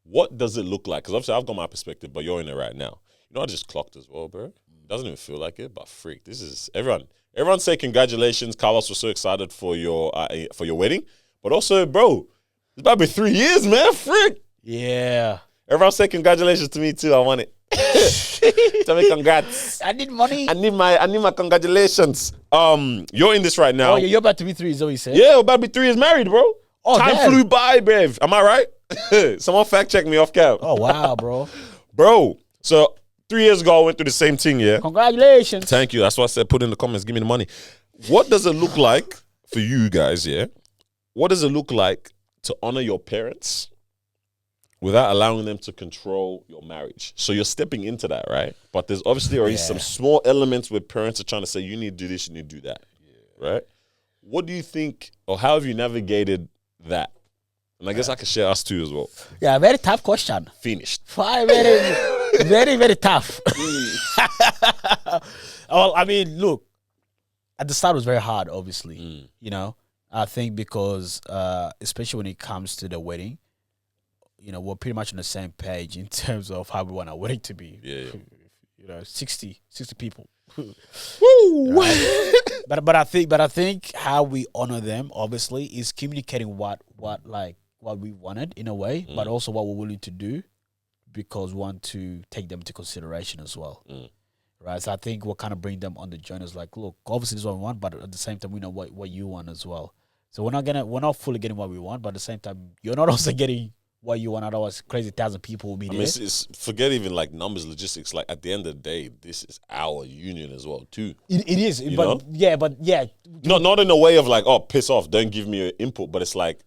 What does it look like? Because obviously I've got my perspective, but you're in it right now. You know, I just clocked as well, bro. Doesn't even feel like it, but freak, this is everyone. Everyone say congratulations. Carlos was so excited for your wedding, but also, bro, it's about to be 3 years, man. Freak.
Yeah.
Everyone say congratulations to me too. I want it. Tell me congrats.
I need money.
I need my congratulations. You're in this right now.
Oh, yeah, you're about to be 3 years, is what you said?
Yeah, we're about to be 3 years married, bro.
Oh,
Time flew by, bruv. Am I right? Someone fact check me off cam.
Oh, wow, bro.
Bro, so 3 years ago I went through the same thing, yeah?
Congratulations.
Thank you. That's why I said put in the comments, give me the money. What does it look like for you guys, yeah? What does it look like to honor your parents without allowing them to control your marriage? So you're stepping into that, right? But there's obviously already some small elements where parents are trying to say, you need to do this, you need to do that. right? What do you think, or how have you navigated that? And I guess I can share us too as well.
Yeah, very tough question.
Finished.
Very, very, very tough. Well, I mean, look, at the start it was very hard, obviously. You know, I think because, especially when it comes to the wedding, you know, we're pretty much on the same page in terms of how we want our wedding to be.
Yeah.
You know, 60 people.
Woo!
Right? but I think how we honor them, obviously, is communicating what we wanted in a way, but also what we're willing to do, because we want to take them into consideration as well. Right? So I think we'll kind of bring them on the journey. It's like, look, obviously this is what we want, but at the same time we know what you want as well. So we're not fully getting what we want, but at the same time you're not also getting what you want. Otherwise, crazy 1,000 people will be there.
It's forget even like numbers, logistics. Like at the end of the day, this is our union as well too.
It is, but yeah.
Not in a way of like, oh, piss off, don't give me your input, but it's like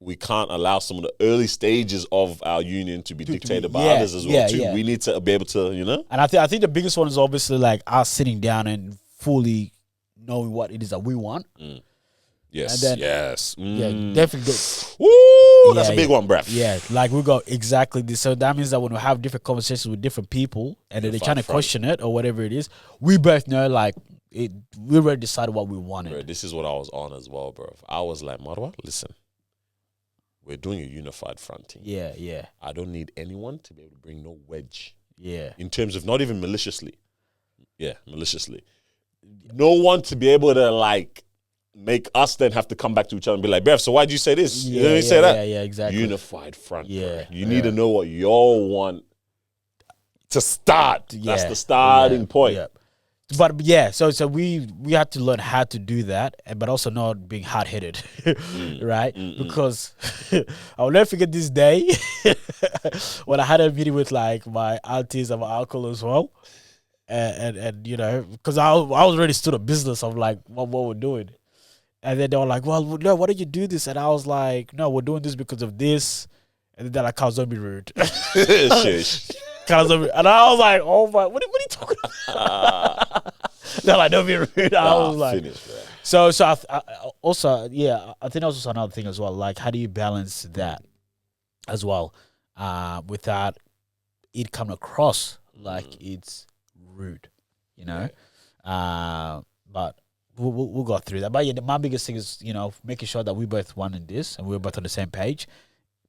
we can't allow some of the early stages of our union to be dictated by others as well too. We need to be able to, you know.
And I think the biggest one is obviously like us sitting down and fully knowing what it is that we want.
Yes,
and then,
yes.
Yeah, definitely.
Woo, that's a big one, bruv.
Yeah, like we got exactly this. So that means that when we have different conversations with different people and then they're trying to question it or whatever it is, we both know like we already decided what we wanted.
Bro, this is what I was on as well, bro. I was like, Marwa, listen, we're doing a unified front team.
Yeah.
I don't need anyone to be able to bring no wedge.
Yeah.
In terms of not even maliciously. Yeah, maliciously. No one to be able to like make us then have to come back to each other and be like, Bev, so why'd you say this? You know what say that?
Yeah, exactly.
Unified front.
Yeah.
You need to know what y'all want to start. That's the starting point.
Yeah. But yeah, so we had to learn how to do that, but also not being hard-headed, right? Because I'll never forget this day when I had a meeting with like my aunties and my uncle as well, and you know, because I was already stood a business of like what we're doing. And then they were like, well, no, why did you do this? And I was like, no, we're doing this because of this. And then they're like, "Can't be rude." And I was like, oh my, what are you talking about? They're like, don't be rude. I was like, so I also, yeah, I think that's also another thing as well. Like, how do you balance that as well without it coming across like it's rude, you know? But we'll go through that. But yeah, my biggest thing is, you know, making sure that we both wanted this and we're both on the same page.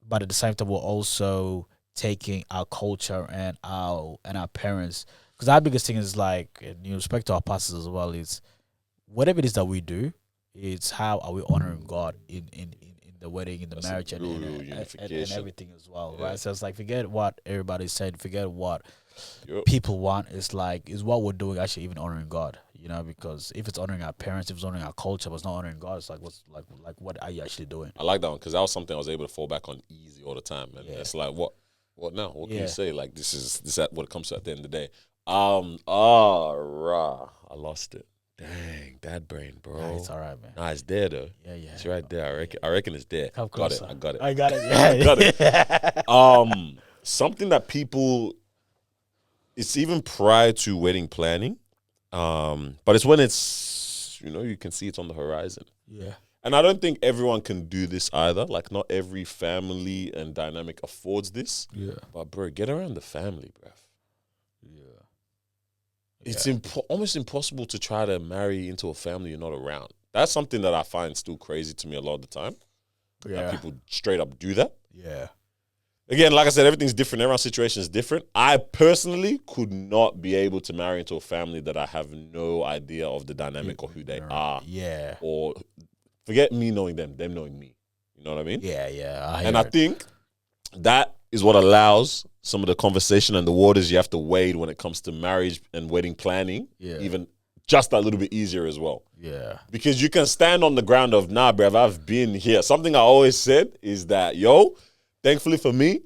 But at the same time, we're also taking our culture and our parents. Because our biggest thing is like, and you respect to our pastors as well, is whatever it is that we do, it's how are we honoring God in the wedding, in the marriage, and everything as well, right? So it's like, forget what everybody's saying, forget what people want. It's like, is what we're doing actually even honoring God? You know, because if it's honoring our parents, if it's honoring our culture, but it's not honoring God, it's like, what's like what are you actually doing? I like that one because that was something I was able to fall back on easy all the time, and it's like, what now? What can you say? Like, this is what it comes to at the end of the day. I lost it. Dang, dad brain, bro. Nah, it's all right, man.
Nah, it's there though.
Yeah.
It's right there. I reckon it's there.
I got it.
I got it.
Yeah,
got it. Something that people, it's even prior to wedding planning, but it's when it's, you know, you can see it's on the horizon.
Yeah.
And I don't think everyone can do this either. Like, not every family and dynamic affords this.
Yeah.
But bro, get around the family, bruv.
Yeah.
It's almost impossible to try to marry into a family you're not around. That's something that I find still crazy to me a lot of the time.
Yeah.
That people straight up do that.
Yeah.
Again, like I said, everything's different. Everyone's situation is different. I personally could not be able to marry into a family that I have no idea of the dynamic or who they are.
Yeah.
Or forget me knowing them knowing me. You know what I mean?
Yeah.
I think that is what allows some of the conversation and the waters you have to wade when it comes to marriage and wedding planning, even just a little bit easier as well.
Yeah.
Because you can stand on the ground of, nah, bruv, I've been here. Something I always said is that, thankfully for me,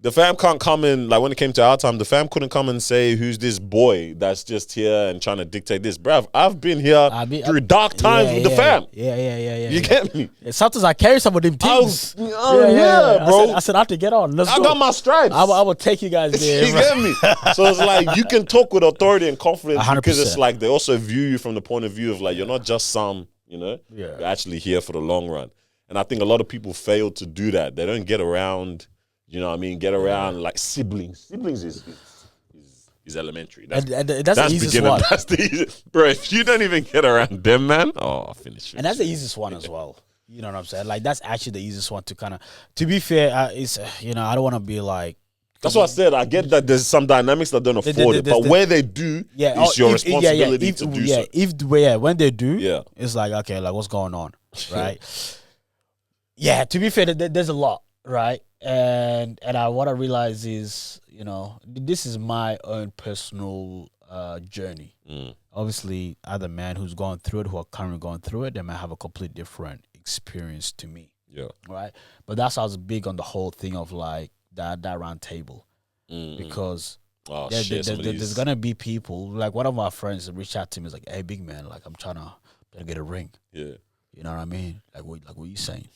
The fam can't come in, like when it came to our time, the fam couldn't come and say, who's this boy that's just here and trying to dictate this. Bruv, I've been here through dark times with the fam.
Yeah.
You get me?
Sometimes I carry some of them things.
Bro.
I said, I have to get on. Let's go.
I got my stripes.
I will take you guys there.
You get me? So it's like, you can talk with authority and confidence
100%.
because it's like, they also view you from the point of view of like, you're not just some, you're actually here for the long run. And I think a lot of people fail to do that. They don't get around... You know what I mean? Get around like siblings. Siblings is elementary. That's
the easiest one.
That's the easiest. Bro, if you don't even get around them, man, finish.
And that's the easiest one as well. You know what I'm saying? Like, that's actually the easiest one to kind of... To be fair, it's, I don't want to be like...
That's what I said. I get that there's some dynamics that don't afford it. But where they do, it's your responsibility to do so.
When they do, it's like, okay, like, what's going on? Right? To be fair, there's a lot, right? And what I realize is, this is my own personal journey. Obviously, other men who's gone through it, who are currently going through it, they might have a complete different experience to me.
Yeah.
Right? But that's why I was big on the whole thing of like that round table. Because there's going to be people, like one of my friends reached out to me, is like, hey, big man, like I'm trying to get a ring.
Yeah.
You know what I mean? Like what you saying?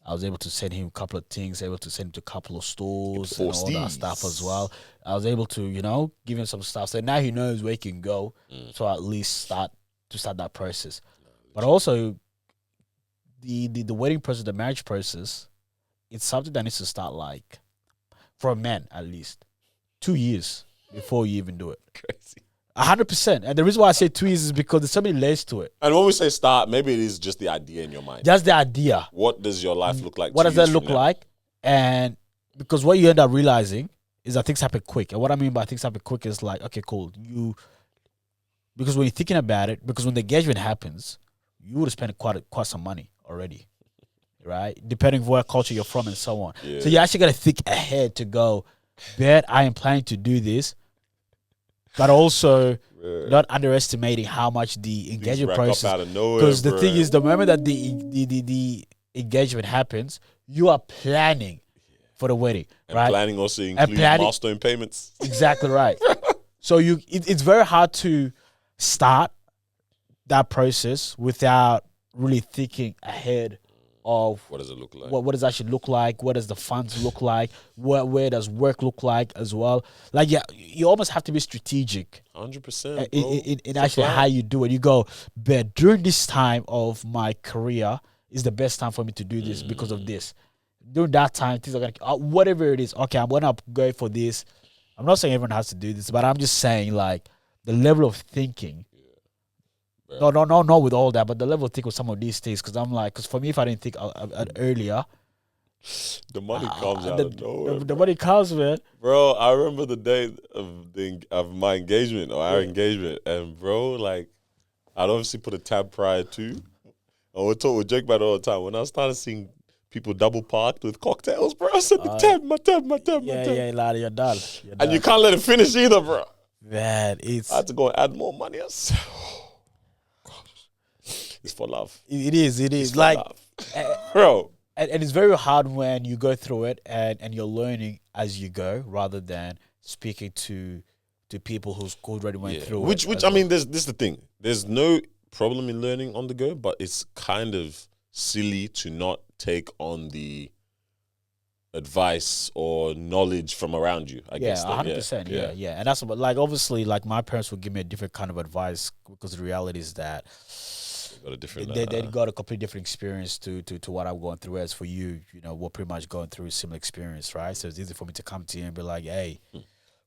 I was able to send him a couple of things, able to send him to a couple of stores and all that stuff as well. I was able to, give him some stuff. So now he knows where he can go to at least start that process. But also, the wedding process, the marriage process, it's something that needs to start like, for a man at least, 2 years before you even do it.
Crazy.
100%. And the reason why I say 2 years is because there's so many layers to it.
And when we say start, maybe it is just the idea in your mind.
That's the idea.
What does your life look like?
What does that look like? And because what you end up realizing is that things happen quick. And what I mean by things happen quick is like, okay, cool. Because when you're thinking about it, because when the engagement happens, you would have spent quite some money already, right? Depending on what culture you're from and so on. Yeah. So you actually got to think ahead to go, bet I am planning to do this. But also not underestimating how much the engagement process. Because the thing is, the moment that the engagement happens, you are planning for the wedding,
and
right?
Planning also includes milestone payments.
Exactly right. So it's very hard to start that process without really thinking ahead of
what does it look like?
What does it actually look like? What does the funds look like? Where does work look like as well? Like, you almost have to be strategic.
100%.
In actually how you do it. You go, but during this time of my career is the best time for me to do this because of this. During that time, things are going to, whatever it is, okay, I'm going to go for this. I'm not saying everyone has to do this, but I'm just saying, like, the level of thinking. No, not with all that, but the level of thinking with some of these things, because for me, if I didn't think earlier,
the money comes out of nowhere.
The money comes, man.
Bro, I remember the day of my engagement or our engagement, and bro, like, I'd obviously put a tab prior to, and we joke about it all the time. When I started seeing people double parked with cocktails, bro, I said, my tab.
Yeah, lad, you're done.
And you can't let it finish either, bro.
Man,
I had to go and add more money. It's for love.
It is.
It's
like,
bro.
And it's very hard when you go through it and you're learning as you go rather than speaking to people who's already went through it.
Which I mean, this is the thing. There's no problem in learning on the go, but it's kind of silly to not take on the advice or knowledge from around you, I guess.
100%. Yeah. And that's what, like, obviously, like, my parents would give me a different kind of advice because the reality is that they got a completely different experience to what I'm going through. As for you, we're pretty much going through a similar experience, right? So it's easy for me to come to you and be like, hey,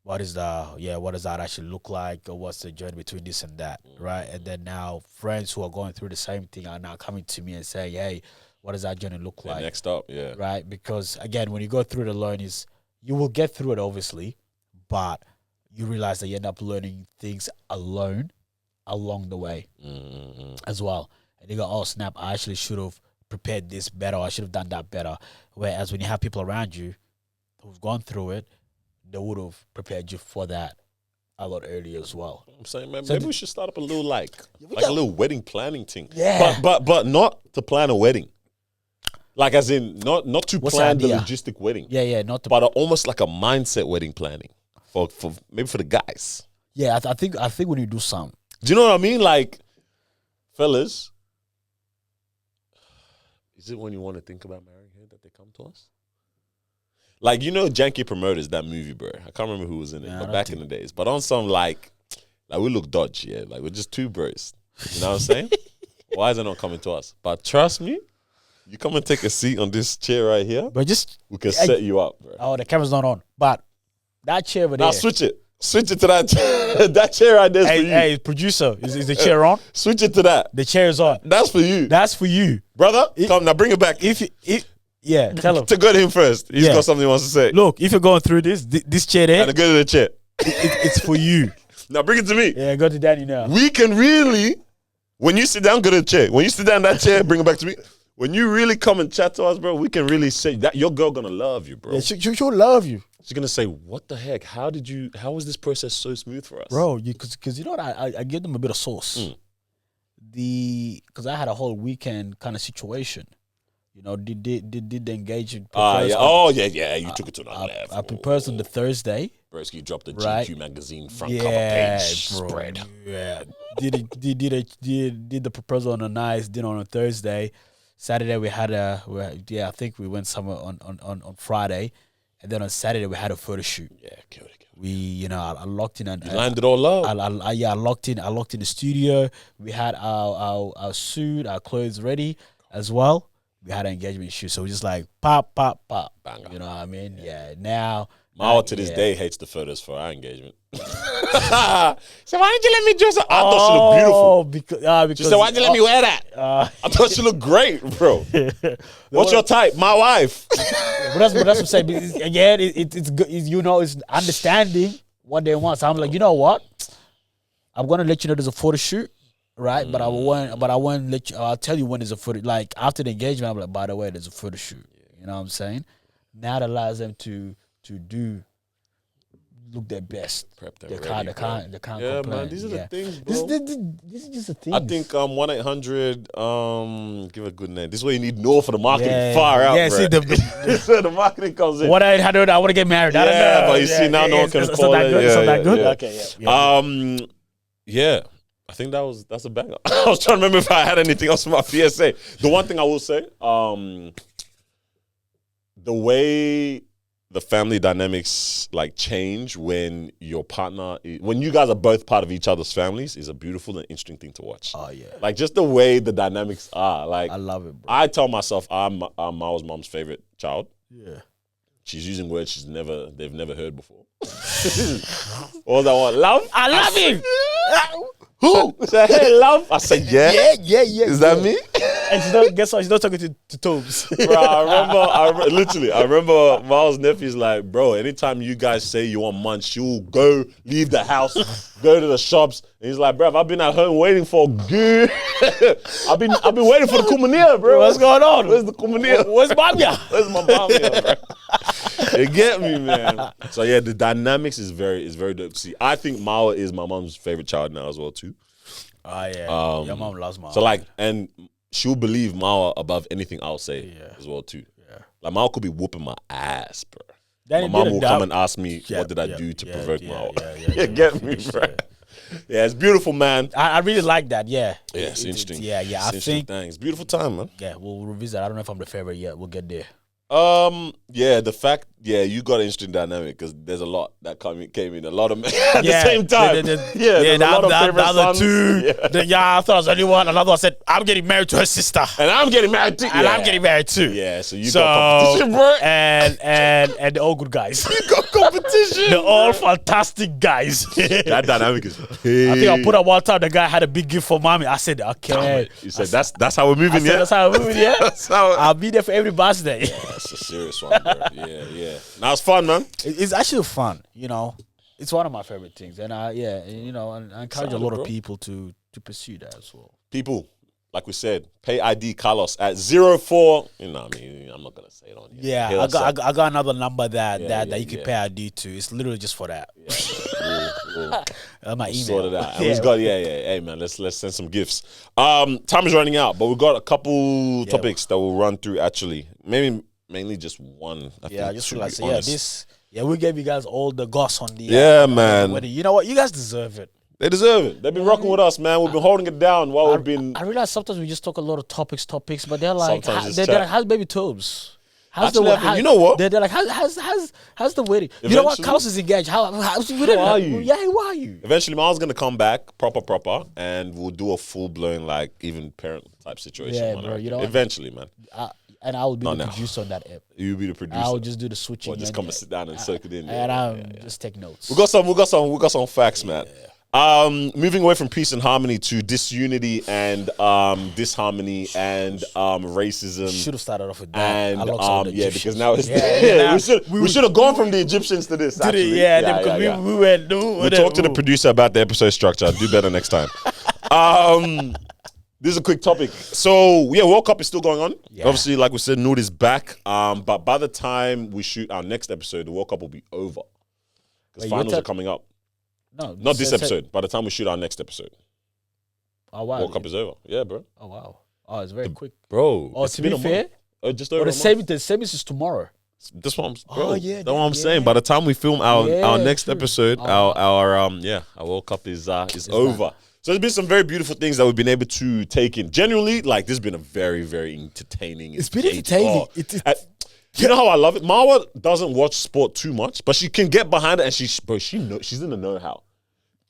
what does that actually look like, or what's the journey between this and that, right? And then now friends who are going through the same thing are now coming to me and saying, hey, what does that journey look like?
Next up,
right? Because again, when you go through it alone, you will get through it obviously, but you realize that you end up learning things alone along the way as well. And you go, oh snap, I actually should have prepared this better, or I should have done that better. Whereas when you have people around you who've gone through it, they would have prepared you for that a lot earlier as well.
I'm saying, man, so maybe we should start up a little a little wedding planning thing.
Yeah.
But not to plan a wedding. Like as in not to plan the logistic wedding.
Yeah, not to,
but almost like a mindset wedding planning for maybe for the guys.
Yeah, I think when you do some.
Do you know what I mean? Like, fellas, is it when you want to think about marrying her that they come to us? Like, you know, Janky Promoters, that movie, bro. I can't remember who was in it, but back in the days. But on some, like we look dodgy, yeah. Like, we're just two bros. You know what I'm saying? Why is it not coming to us? But trust me, you come and take a seat on this chair right here.
But
we can set you up, bro.
Oh, the camera's not on. But that chair over there.
Now switch it. Switch it to that chair. That chair right there is for you.
Hey, producer, is the chair on?
Switch it to that.
The chair is on.
That's for you.
That's for you.
Brother, come now, bring it back.
Yeah, tell him.
To go to him first. He's got something he wants to say.
Look, if you're going through this chair there.
And go to the chair.
It's for you.
Now bring it to me.
Yeah, go to Danny now.
We can really, when you sit down, go to the chair. When you sit down in that chair, bring it back to me. When you really come and chat to us, bro, we can really say that your girl gonna love you, bro.
Yeah, she'll love you.
She's gonna say, "What the heck? How was this process so smooth for us,
bro?" Because you know what, I give them a bit of sauce. Because I had a whole weekend kind of situation. You know, did the engagement?
Yeah. You took it to another level.
I proposed on the Thursday.
Broski dropped the GQ magazine front cover page spread.
Yeah, did the proposal on a nice dinner on a Thursday. Saturday we had I think we went somewhere on Friday, and then on Saturday we had a photo shoot.
Yeah, killed it.
We, I locked in and
you lined it all up.
I locked in the studio. We had our suit, our clothes ready as well. We had an engagement shoot, so we just like pop, banger. You know what I mean? Yeah. Now,
Mao to this day hates the photos for our engagement. So why didn't you let me dress up? I thought she looked beautiful. Because she said, why didn't you let me wear that? I thought she looked great, bro. What's your type? My wife.
But that's what I'm saying. Again, it's good. It's understanding what they want. So I'm like, you know what? I'm gonna let you know there's a photo shoot. Right, but I won't let you. I'll tell you when there's a photo. Like after the engagement, I'm like, by the way, there's a photo shoot. You know what I'm saying? Now that allows them to look their best.
Prep them.
They can't complain.
Man, these are the things, bro.
This is just the things.
I think 1-800. Give a good name. This is where you need Noor for the marketing. Far out,
yeah.
Bro.
See
this is where the marketing comes in.
1-800. I want to get married. I don't know.
But you see now, no one can call it.
It's not that good. Okay, yeah.
Yeah. I think that's a banger. I was trying to remember if I had anything else for my PSA. The one thing I will say, the way the family dynamics like change when your partner, when you guys are both part of each other's families, is a beautiful and interesting thing to watch.
Oh yeah,
like just the way the dynamics are. Like
I love it, bro.
I tell myself I'm Mao's mom's favorite child.
Yeah,
she's using words they've never heard before. What was that one? Love?
I love him.
Who? Said, hey, love. I said, yeah. Is that me?
And guess what? She's not talking to Tobes.
Bro, I remember Miles' nephew's like, bro, anytime you guys say you want munch, she'll leave the house, go to the shops. And he's like, bro, I've been at home waiting for good. I've been waiting for the kumania, bro.
What's going on?
Where's the kumania?
Where's Bamia?
Where's my Bamia, bro? You get me, man. So yeah, the dynamics is very dope to see. I think Mao is my mom's favorite child now as well too.
Oh yeah, your mom loves Mao.
So like, and she'll believe Mao above anything I'll say as well too. Yeah, like Mao could be whooping my ass, bro. My mom will come and ask me, what did I do to provoke Mao? Yeah, get me, bro. Yeah, it's beautiful, man.
I really like that. Yeah,
it's interesting.
I think
it's beautiful time, man.
Yeah, we'll revisit. I don't know if I'm the favorite yet. We'll get there.
The fact, you got an interesting dynamic because there's a lot that came in, a lot of men at the same time. There's a lot of favorite sons.
Two. I thought I was the only one. Another one said, I'm getting married to her sister.
And I'm getting married too.
And I'm getting married too.
Yeah, so you got competition, bro.
And they're all good guys.
You got competition.
They're all fantastic guys.
That dynamic is
I think I put up one time, the guy had a big gift for mommy. I said, okay.
You said, that's how we're moving, yeah?
That's how we're moving, yeah? I'll be there for every birthday.
That's a serious one, bro. Yeah. Now it's fun, man.
It's actually fun, It's one of my favorite things, and I encourage a lot of people to pursue that as well.
People, like we said, pay ID Carlos at 04. I'm not gonna say it on here.
Yeah, I got another number that you can pay ID to. It's literally just for that. My email.
Sort it out. Hey man, let's send some gifts. Time is running out, but we've got a couple topics that we'll run through. Actually, maybe mainly just one. I just feel like
we gave you guys all the goss on the
man.
You know what? You guys deserve it.
They deserve it. They've been rocking with us, man. We've been holding it down while we've been.
I realize sometimes we just talk a lot of topics, but they're like, they're like, how's baby Tobes? You
know what?
They're like, how's the wedding? You know what? Carlos is engaged. How are you? Yeah, who are you?
Eventually, Miles gonna come back proper, and we'll do a full blown like even parent type situation.
Yeah,
man,
bro. You know,
eventually, man.
And I will be the producer on that app.
You'll be the producer.
I'll just do the switching.
Or just come and sit down and soak it in.
And just take notes.
We got some facts, man. Moving away from peace and harmony to disunity and disharmony and racism.
Should have started off with that.
And because now it's we should have gone from the Egyptians to this. Actually.
We went.
We'll talk to the producer about the episode structure. Do better next time. This is a quick topic. So World Cup is still going on. Yeah. Obviously, like we said, Noor is back. But by the time we shoot our next episode, the World Cup will be over because finals are coming up.
No,
not this episode. By the time we shoot our next episode, World Cup is over. Yeah, bro.
Oh wow. Oh, it's very quick,
bro.
Oh, to be fair,
just over. The
semis is tomorrow.
That's what I'm saying. By the time we film our next episode, our World Cup is over. So there's been some very beautiful things that we've been able to take in. Genuinely, like this has been a very, very entertaining.
It's been entertaining.
You know how I love it? Marwa doesn't watch sport too much, but she can get behind it, and she's in the know-how.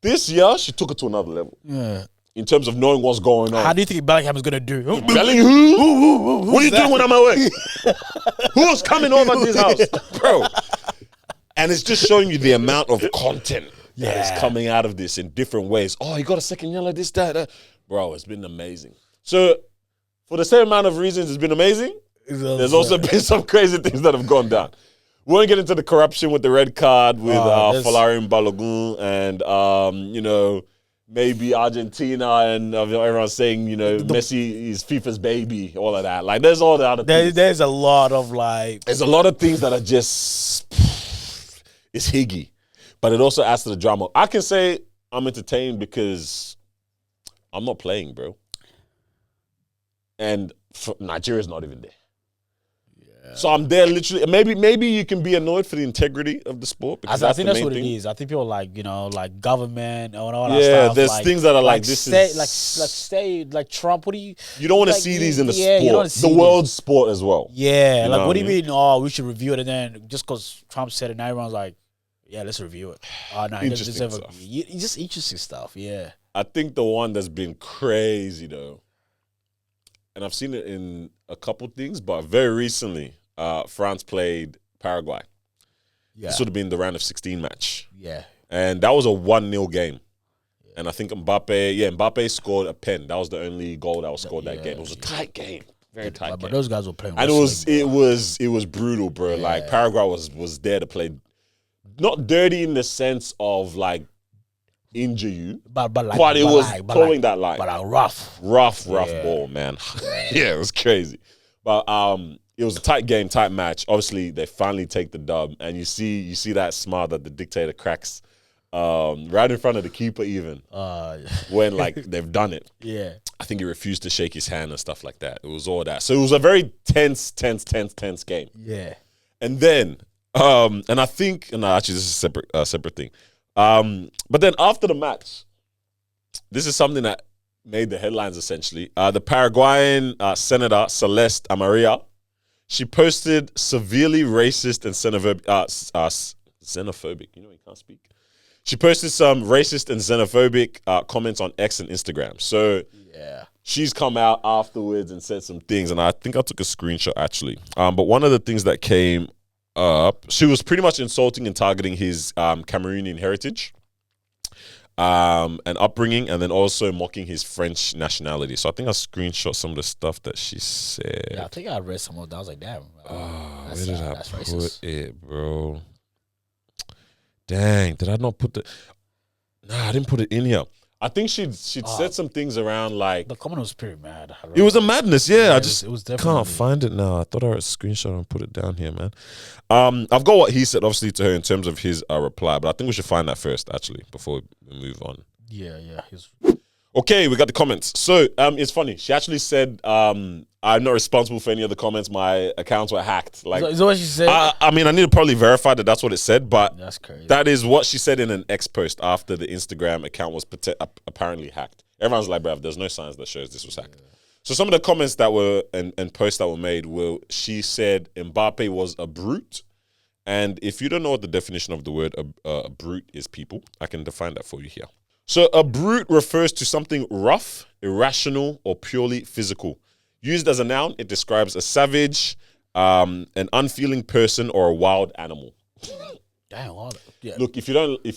This year, she took it to another level.
Yeah.
In terms of knowing what's going on.
How do you think Bellingham is going to do?
Bellingham who? What are you doing when I'm away? Who's coming over to this house? Bro. And it's just showing you the amount of content that is coming out of this in different ways. Oh, he got a second yellow, this, that. Bro, it's been amazing. So, for the same amount of reasons it's been amazing, there's also been some crazy things that have gone down. We won't get into the corruption with the red card with Folarin Balogun and, maybe Argentina and everyone's saying, Messi is FIFA's baby, all of that. Like, there's all the other things.
There's a lot of like...
There's a lot of things that are just... It's higgy. But it also adds to the drama. I can say I'm entertained because I'm not playing, bro. And Nigeria's not even there. Yeah. So I'm there literally. Maybe you can be annoyed for the integrity of the sport. Because
I think that's what it is. I think people like, government and all that stuff.
Yeah, there's things that are like this
like Trump. What do you...
You don't want to see these in the sport. The world sport as well.
Yeah, like what do you mean? Oh, we should review it. And then just because Trump said it, now everyone's like, yeah, let's review it. Oh, no,
interesting stuff.
Just interesting stuff, yeah.
I think the one that's been crazy, though, and I've seen it in a couple things, but very recently, France played Paraguay. Yeah. This would have been the round of 16 match.
Yeah.
And that was a 1-0 game. Yeah. And I think Mbappé scored a pen. That was the only goal that was scored that game. It was a tight game. Very tight game.
But those guys were playing.
And it was brutal, bro. Yeah. Like Paraguay was there to play. Not dirty in the sense of like injure you, but it was towing that line.
But a rough
ball, man. Yeah, it was crazy. But it was a tight game, tight match. Obviously, they finally take the dub, and you see that smile that the dictator cracks right in front of the keeper, even when like they've done it.
Yeah,
I think he refused to shake his hand and stuff like that. It was all that. So it was a very tense game.
Yeah,
and then. And I think, actually, this is a separate thing. But then after the match, this is something that made the headlines essentially. The Paraguayan Senator Celeste Amaria, she posted severely racist and xenophobic. You know, you can't speak. She posted some racist and xenophobic comments on X and Instagram. So she's come out afterwards and said some things, and I think I took a screenshot actually. But one of the things that came up, she was pretty much insulting and targeting his Cameroonian heritage and upbringing, and then also mocking his French nationality. So I think I screenshot some of the stuff that she said.
Yeah, I think I read some of that. I was like, damn.
Where did I put it, bro? Dang, did I not put the... Nah, I didn't put it in here. I think she'd said some things around like
the comment was pretty mad.
It was a madness, yeah. I just
it was definitely
can't find it now. I thought I wrote a screenshot and put it down here, man. I've got what he said, obviously, to her in terms of his reply, but I think we should find that first, actually, before we move on.
Yeah.
Okay, we got the comments. So it's funny. She actually said, "I'm not responsible for any of the comments. My accounts were hacked." Like,
is that what she said?
I mean, I need to probably verify that that's what it said, but
that's crazy.
that is what she said in an X post after the Instagram account was apparently hacked. Everyone's like, "Bruv, there's no signs that shows this was hacked." Yeah. So some of the comments that were and posts that were made were, she said Mbappé was a brute, and if you don't know what the definition of the word a brute is, people, I can define that for you here. So a brute refers to something rough, irrational, or purely physical. Used as a noun, it describes a savage, an unfeeling person, or a wild animal.
Damn, yeah.
Look, if you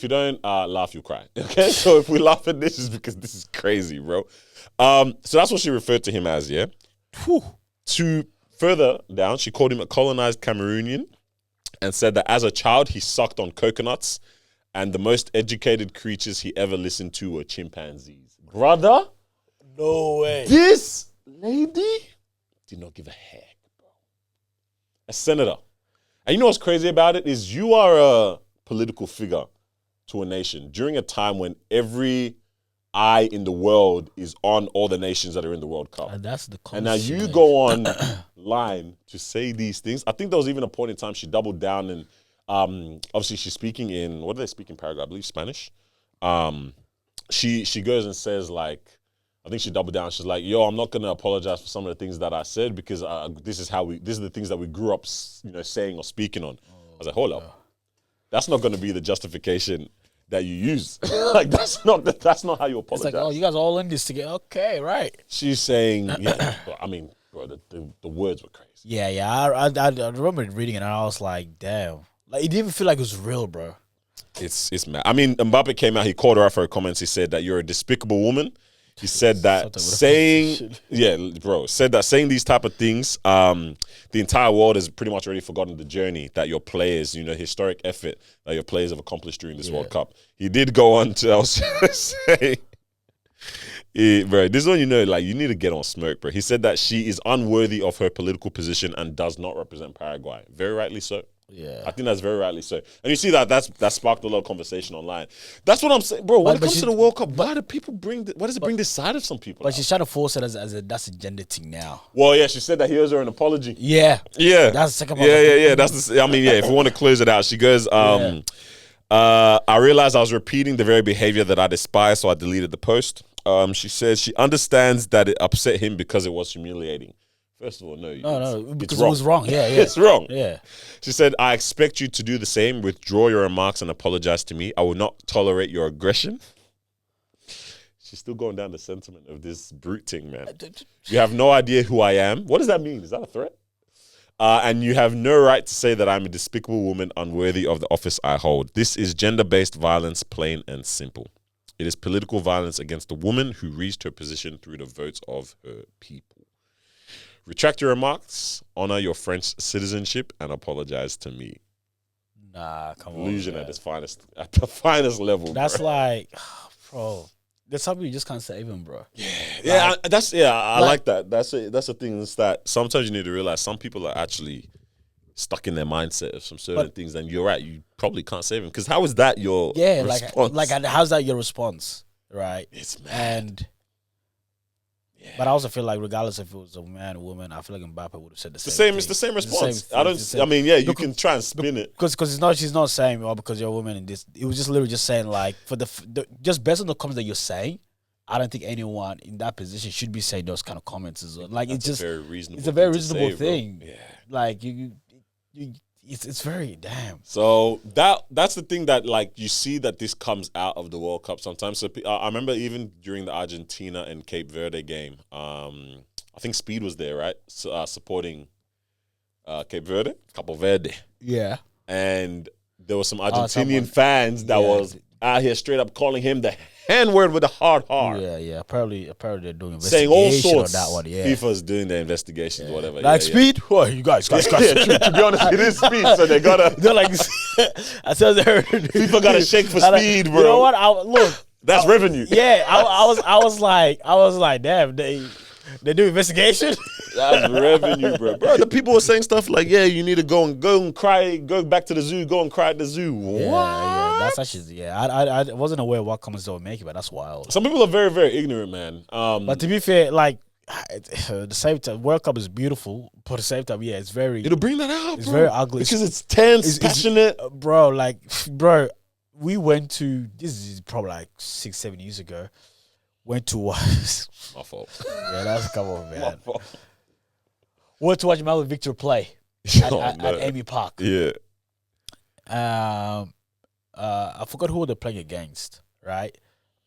don't laugh, you cry. Okay, so if we laugh at this, is because this is crazy, bro. So that's what she referred to him as, yeah.
Whew.
To further down, she called him a colonized Cameroonian, and said that as a child he sucked on coconuts. And the most educated creatures he ever listened to were chimpanzees. Brother?
No way.
This lady did not give a heck, bro. A senator. And you know what's crazy about it is you are a political figure to a nation during a time when every eye in the world is on all the nations that are in the World Cup.
And that's the
And now you go on line to say these things. I think there was even a point in time she doubled down and obviously she's speaking in, what do they speak in Paraguay? I believe Spanish. She goes and says, like, I think she doubled down. She's like, "Yo, I'm not gonna apologize for some of the things that I said because this is the things that we grew up, saying or speaking on." I was like, "Hold up, that's not gonna be the justification that you use. Like that's not how you apologize."
It's like, "Oh, you guys all in this together." Okay, right.
She's saying, "Yeah." I mean, bro, the words were crazy.
Yeah. I remember reading it and I was like, "Damn." Like, it didn't even feel like it was real, bro.
It's mad. I mean, Mbappé came out, he called her out for her comments. He said that you're a despicable woman. He said that saying these type of things, the entire world has pretty much already forgotten the journey that your players, historic effort that your players have accomplished during this World Cup. He did go on to also say, bro, this is when you need to get on smoke, bro. He said that she is unworthy of her political position and does not represent Paraguay. Very rightly so.
Yeah,
I think that's very rightly so. And you see that sparked a lot of conversation online. That's what I'm saying, bro. When it comes to the World Cup, why does it bring this side of some people?
But she's trying to force it as that's a gender thing now.
Well, yeah, she said that he owes her an apology.
Yeah.
That's
the second part.
Yeah. If we want to close it out, she goes, I realized I was repeating the very behavior that I despise, so I deleted the post. She says she understands that it upset him because it was humiliating. First of all, no,
because it was wrong. Yeah,
it's wrong.
Yeah.
She said, "I expect you to do the same. Withdraw your remarks and apologize to me. I will not tolerate your aggression." She's still going down the sentiment of this brute thing, man. You have no idea who I am. What does that mean? Is that a threat? And you have no right to say that I'm a despicable woman unworthy of the office I hold. This is gender-based violence, plain and simple. It is political violence against a woman who reached her position through the votes of her people. Retract your remarks, honor your French citizenship, and apologize to me.
Nah, come on.
Illusion at the finest level.
That's
bro.
like, bro. There's something you just can't save him, bro.
I like that. That's the thing is that sometimes you need to realize some people are actually stuck in their mindset of some certain things, and you're right. You probably can't save him because how is that your response?
Like how's that your response, right?
It's mad.
And but I also feel like regardless if it was a man or woman, I feel like Mbappé would have said the same.
It's the same response. You can try and spin it
because she's not saying because you're a woman in this. It was just literally just saying like for the just based on the comments that you're saying, I don't think anyone in that position should be saying those kind of comments as well. Like it's a very reasonable thing. Yeah. Like it's very damn.
So that's the thing that like you see that this comes out of the World Cup sometimes. So I remember even during the Argentina and Cape Verde game, I think Speed was there, right? So, supporting Cape Verde.
Yeah.
And there were some Argentinian fans that was out here straight up calling him the N-word with a hard R.
Yeah. Apparently they're doing
saying all sorts.
On that one. Yeah.
FIFA's doing their investigations, whatever.
Like Speed? What you guys?
To be honest, it is Speed, so they gotta.
They're like, I said,
FIFA got to shake for Speed, bro.
You know what?
That's revenue.
Yeah, I was like, damn, they do investigation.
That's revenue, bro. Bro, the people were saying stuff like, yeah, you need to go and cry, go back to the zoo, go and cry at the zoo. What?
Yeah, that's actually, I wasn't aware of what comments they were making, but that's wild.
Some people are very, very ignorant, man.
But to be fair, like, at the same time, World Cup is beautiful, but at the same time, yeah, it's very...
It'll bring that out,
It's
bro.
very ugly.
Because it's tense, passionate.
Bro, we went to... This is probably like 6-7 years ago. Went to...
My fault.
Yeah, that's come on, man.
My fault.
Went to watch Melvin Victor play at Amy Park.
Yeah.
I forgot who they're playing against, right?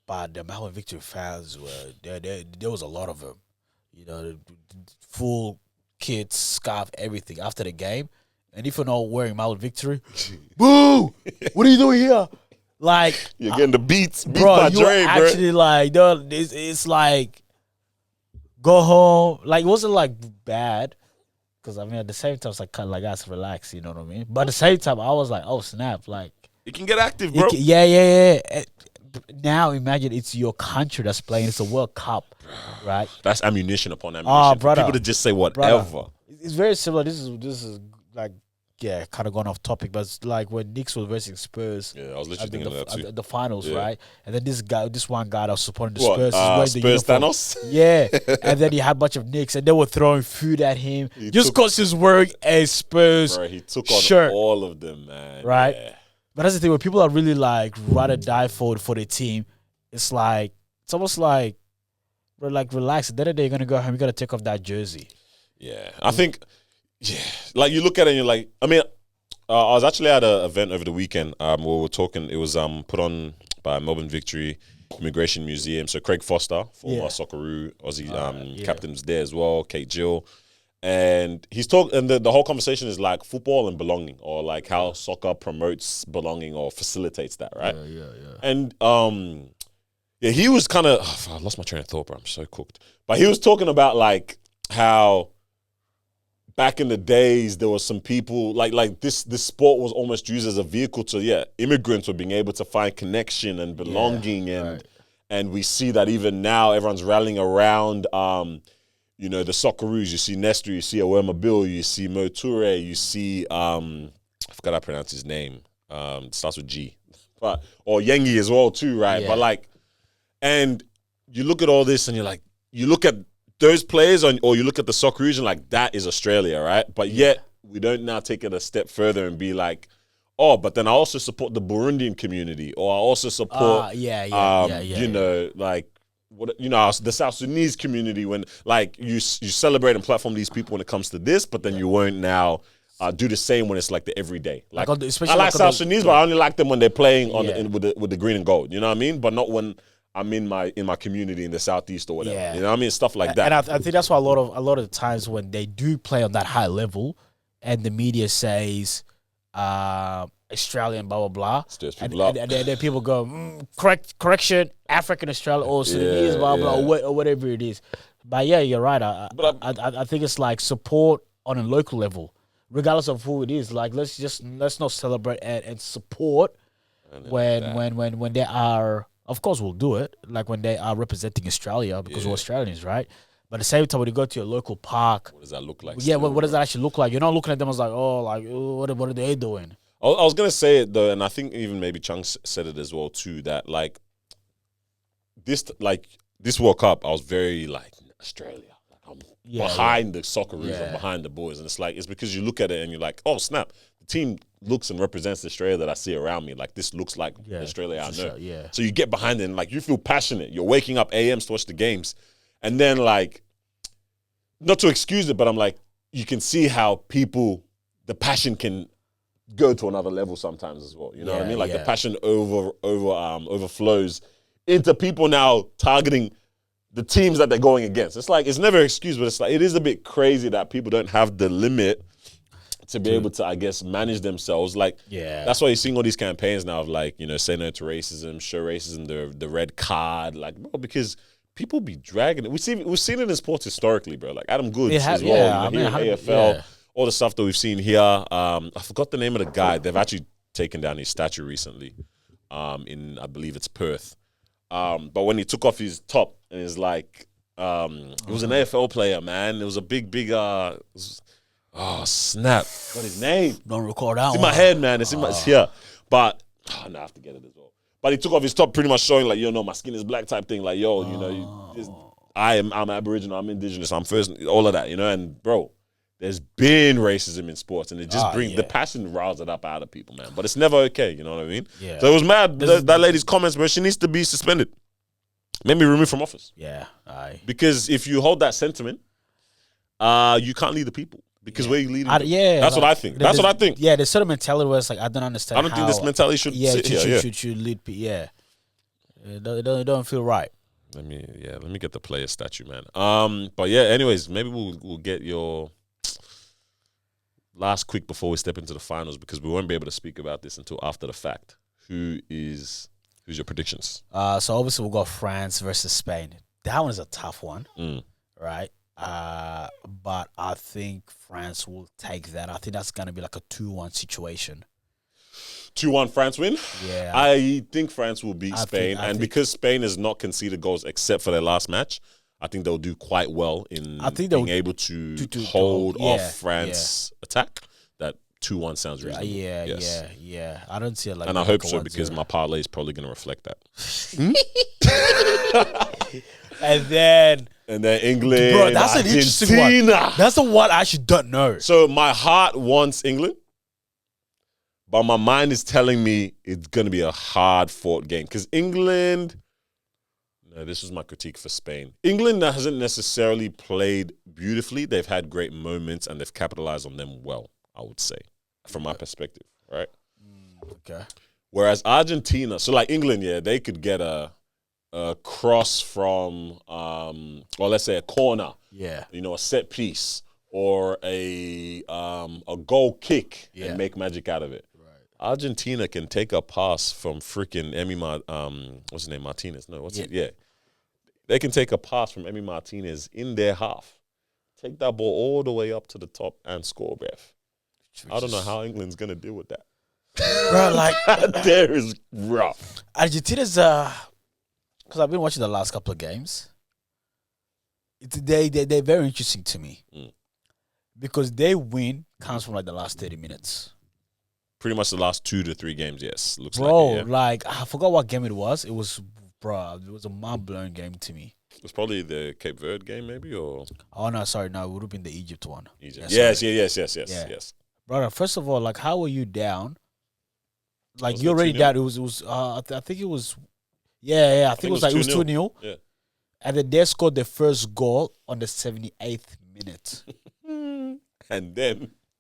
But the Melvin Victor fans were there was a lot of them. You know, full kits, scarf, everything after the game. And if you're not wearing Melvin Victory, boo! What are you doing here? Like,
you're getting the beats
bro.
by
You
Dre,
actually
bro.
like, it's like go home. Like, it wasn't like bad. Because, I mean, at the same time, it's like, kind of like, guys, relax, you know what I mean? But at the same time, I was like, oh, snap. Like,
it can get active, bro.
Yeah. Now, imagine it's your country that's playing. It's a World Cup, right?
That's ammunition upon ammunition.
Oh, brother.
People to just say whatever.
Brother. It's very similar. This is like, yeah, kind of gone off topic, but it's like when Knicks was versus Spurs.
Yeah, I was literally thinking of that too.
The finals, right? And then this one guy that was supporting the
What,
Spurs.
Spurs Thanos?
Yeah. And then he had a bunch of Knicks, and they were throwing food at him just because he's wearing a Spurs
Bro, he took on
shirt.
all of them, man.
Right?
Yeah.
But that's the thing, when people are really like rather die for the team, it's almost like, bro, like, relax. At the end of the day, you're gonna go home, you gotta take off that jersey.
Yeah. I think, yeah. Like, you look at it and you're like, I mean, I was actually at an event over the weekend where we were talking. It was put on by Melbourne Victory Immigration Museum. So Craig Foster, former Socceroo Aussie captain, was there as well. Kate Jill, and he's talking. And the whole conversation is like football and belonging, or like how soccer promotes belonging or facilitates that, right?
Yeah.
And yeah, he was kind of. I lost my train of thought, bro. I'm so cooked. But he was talking about like how, back in the days, there was some people like this sport was almost used as a vehicle to immigrants were being able to find connection and belonging, and we see that even now everyone's rallying around the Socceroos. You see Nestor, you see Awema Bill, you see Mo Toure, you see I forgot how to pronounce his name. It starts with G. But or Yengi as well too, right?
Yeah.
But like, and you look at all this and you're like, you look at those players, or you look at the Socceroos and like, that is Australia, right? But yet we don't now take it a step further and be like, oh, but then I also support the Burundian community, or I also support, like, what, the South Sudanese community. When like you celebrate and platform these people when it comes to this, but then you won't now do the same when it's like the everyday. Like, I like South Sudanese, but I only like them when they're playing with the green and gold. You know what I mean? But not when I'm in my community in the Southeast or whatever. You know what I mean? Stuff like that.
And I think that's why a lot of the times when they do play on that high level, and the media says Australian blah blah blah, and then people go correction, African Australia or Sudanese blah blah or whatever it is. But yeah, you're right. I think it's like support on a local level, regardless of who it is. Like, let's not celebrate and support when they are. Of course, we'll do it, like when they are representing Australia, because we're Australians, right? But at the same time, when you go to your local park,
what does that look like?
Yeah, what does that actually look like? You're not looking at them as like, oh, like, what are they doing?
I was going to say it, though, and I think even maybe Chunks said it as well, too, that, like, this World Cup, I was very, like, Australia. Like, I'm behind the Socceroos, I'm behind the boys. And it's because you look at it and you're like, oh, snap. The team looks and represents the Australia that I see around me. Like, this looks like the Australia I know. So you get behind it and, like, you feel passionate. You're waking up AMs to watch the games. And then, like, not to excuse it, but I'm like, you can see how the passion can go to another level sometimes as well. You know what I mean? Like, the passion overflows into people now targeting the teams that they're going against. It's like, it's never an excuse, but it's like, it is a bit crazy that people don't have the limit to be able to, I guess, manage themselves. Like, that's why you're seeing all these campaigns now of, like, say no to racism, show racism, the red card. Like, bro, because people be dragging it. We've seen it in sports historically, bro. Like Adam Goods as well. Here in AFL, all the stuff that we've seen here. I forgot the name of the guy. They've actually taken down his statue recently in, I believe it's Perth. But when he took off his top, and it's like, it was an AFL player, man. It was a big, oh snap! What his name?
Don't recall that.
It's in my head, man. It's in my here. But no, I have to get it as well. But he took off his top, pretty much showing like, my skin is black type thing. Like, I'm Aboriginal, I'm Indigenous, I'm first, all of that, And bro, there's been racism in sports, and it just brings the passion, riles it up out of people, man. But it's never okay, you know what I mean?
Yeah.
So it was mad that lady's comments, bro. She needs to be suspended, maybe removed from office.
Yeah,
because if you hold that sentiment, you can't lead the people. Because where you leading? That's what I think. That's what I think.
Yeah, there's sort of mentality where it's like I don't understand.
I don't think this mentality should sit here.
Should lead people. Yeah, it don't feel right.
Let me get the player statue, man. But yeah, anyways, maybe we'll get your last quick before we step into the finals, because we won't be able to speak about this until after the fact. Who's your predictions?
So obviously we've got France versus Spain. That one is a tough one, right? But I think France will take that. I think that's gonna be like a 2-1 situation.
2-1 France win?
Yeah.
I think France will beat Spain. Because Spain has not conceded goals except for their last match, I think they'll do quite well in being able to hold off France attack. That 2-1 sounds reasonable.
Yeah. I don't see it like
that. And I hope so, because my parlay is probably going to reflect that.
And then
England,
bro, that's an interesting one. That's the one I actually don't know.
So my heart wants England, but my mind is telling me it's going to be a hard-fought game. Because England, this was my critique for Spain. England hasn't necessarily played beautifully. They've had great moments, and they've capitalized on them well, I would say, from my perspective, right?
Okay.
Whereas Argentina, so like England, they could get a cross from, or let's say a corner, a set piece, or a goal kick and make magic out of it.
Right.
Argentina can take a pass from freaking what's his name, Martinez? No, what's it? Yeah, they can take a pass from Emi Martinez in their half, take that ball all the way up to the top and score, bruv. I don't know how England's gonna deal with that.
Bro, like
there is rough.
Argentina's because I've been watching the last couple of games. They're very interesting to me because their win comes from like the last 30 minutes.
Pretty much the last 2 to 3 games, yes. Looks
bro,
like it,
like I forgot what game it was. It was a mind-blowing game to me.
It was probably the Cape Verde game, maybe, or
oh no, sorry, no, it would have been the Egypt one.
Egypt. Yes.
Brother, first of all, like how were you down? Like you're already down. It was I think it was. Yeah, I think it was 2-0.
Yeah.
And then they scored the first goal on the 78th minute.
And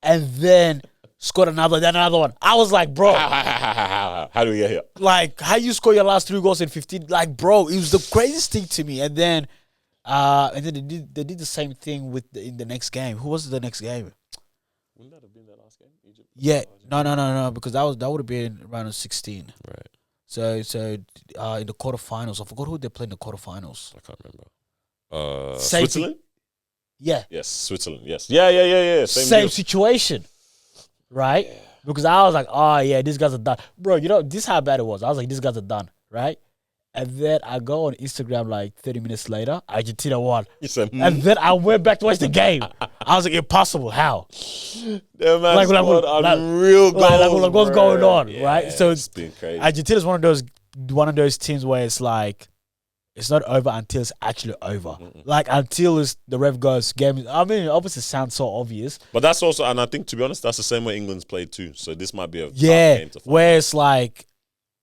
then scored another one. I was like, bro.
How do we get here?
Like, how you score your last 3 goals in 15? Like, bro, it was the craziest thing to me. And then they did the same thing in the next game. Who was the next game?
Wouldn't that have been their last game? Egypt?
Yeah. No, because that would have been round of 16.
Right.
So in the quarterfinals, I forgot who they played in the quarterfinals.
I can't remember. Switzerland?
Yeah.
Yes, Switzerland. Yes. Yeah.
Same situation, right? Yeah. Because I was like, oh yeah, these guys are done, bro. This is how bad it was. I was like, these guys are done, right? And then I go on Instagram like 30 minutes later, Argentina won. And then I went back to watch the game. I was like, impossible. How?
Yeah, man, like real goals,
like what's going on,
yeah,
right? So
it's been crazy.
Argentina is one of those teams where it's like it's not over until it's actually over. Mm-mm. Like until the ref goes game. I mean, obviously, it sounds so obvious,
but that's also, and I think to be honest, that's the same way England's played too. So this might be a tough game to find.
Where it's like,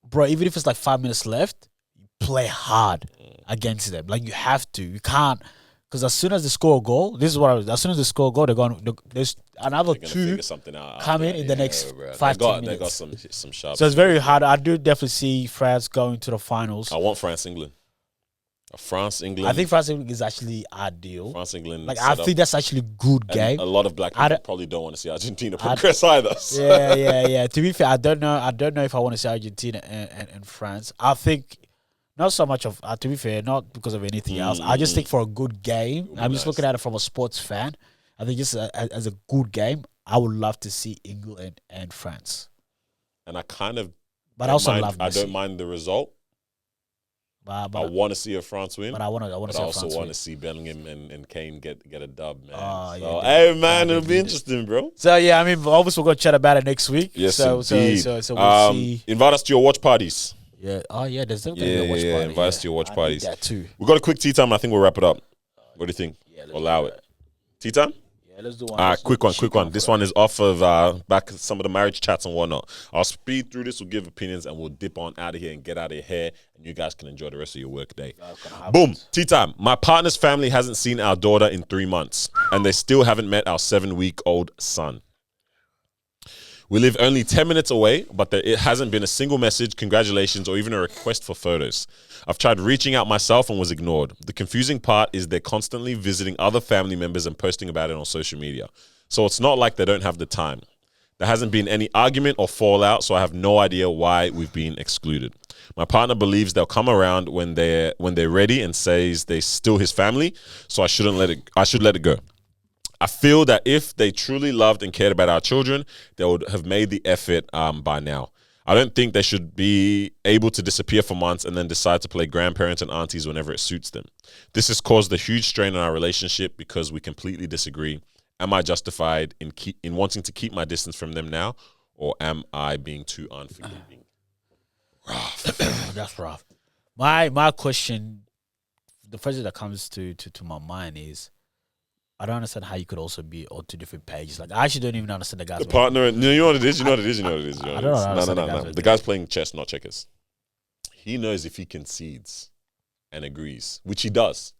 bro, even if it's like 5 minutes left, play hard against them. Like you have to. You can't, because as soon as they score a goal, this is what I was. As soon as they score a goal, there's another 2 coming in the next 5 minutes.
They got some sharp.
So it's very hard. I do definitely see France going to the finals.
I want France-England. France-England.
I think France-England is actually ideal.
France-England.
Like I think that's actually a good game.
A lot of black people probably don't want to see Argentina progress either. So.
Yeah. To be fair, I don't know if I want to see Argentina and France. I think. Not so much of, to be fair, not because of anything else. I just think for a good game, I'm just looking at it from a sports fan. I think just as a good game, I would love to see England and France.
And I kind of,
but I also love Messi.
I don't mind the result.
But
I want to see a France win.
But I want to
But
see
I
a
also
France
want
win.
to see Bellingham and Kane get a dub, man.
Oh,
So,
yeah,
hey, man, it'll be interesting, bro.
So yeah, I mean, obviously we're gonna chat about it next week.
Yes,
so
indeed.
So we'll see.
Invite us to your watch parties.
Yeah. Oh yeah, there's definitely gonna be a watch party.
Invite us to your watch
I
parties.
need that too.
We've got a quick tea time. I think we'll wrap it up. What do you think?
Yeah,
Allow it. Tea time?
Yeah, let's do one.
All right, quick one. This one is off of back some of the marriage chats and whatnot. I'll speed through this, we'll give opinions, and we'll dip on out of here and get out of here, and you guys can enjoy the rest of your work day. Boom, tea time. My partner's family hasn't seen our daughter in 3 months, and they still haven't met our 7-week-old son. We live only 10 minutes away, but it hasn't been a single message, congratulations, or even a request for photos. I've tried reaching out myself and was ignored. The confusing part is they're constantly visiting other family members and posting about it on social media. So it's not like they don't have the time. There hasn't been any argument or fallout, so I have no idea why we've been excluded. My partner believes they'll come around when they're ready and says they're still his family, so I should let it go. I feel that if they truly loved and cared about our children, they would have made the effort by now. I don't think they should be able to disappear for months and then decide to play grandparents and aunties whenever it suits them. This has caused a huge strain on our relationship because we completely disagree. Am I justified in wanting to keep my distance from them now, or am I being too unforgiving?
Rough. That's rough. My question, the first thing that comes to my mind is, I don't understand how you could also be on 2 different pages. Like, I actually don't even understand the guy's
the partner. No, you know what it is. You know what it is.
I don't know.
No. The guy's playing chess, not checkers. He knows if he concedes and agrees, which he does.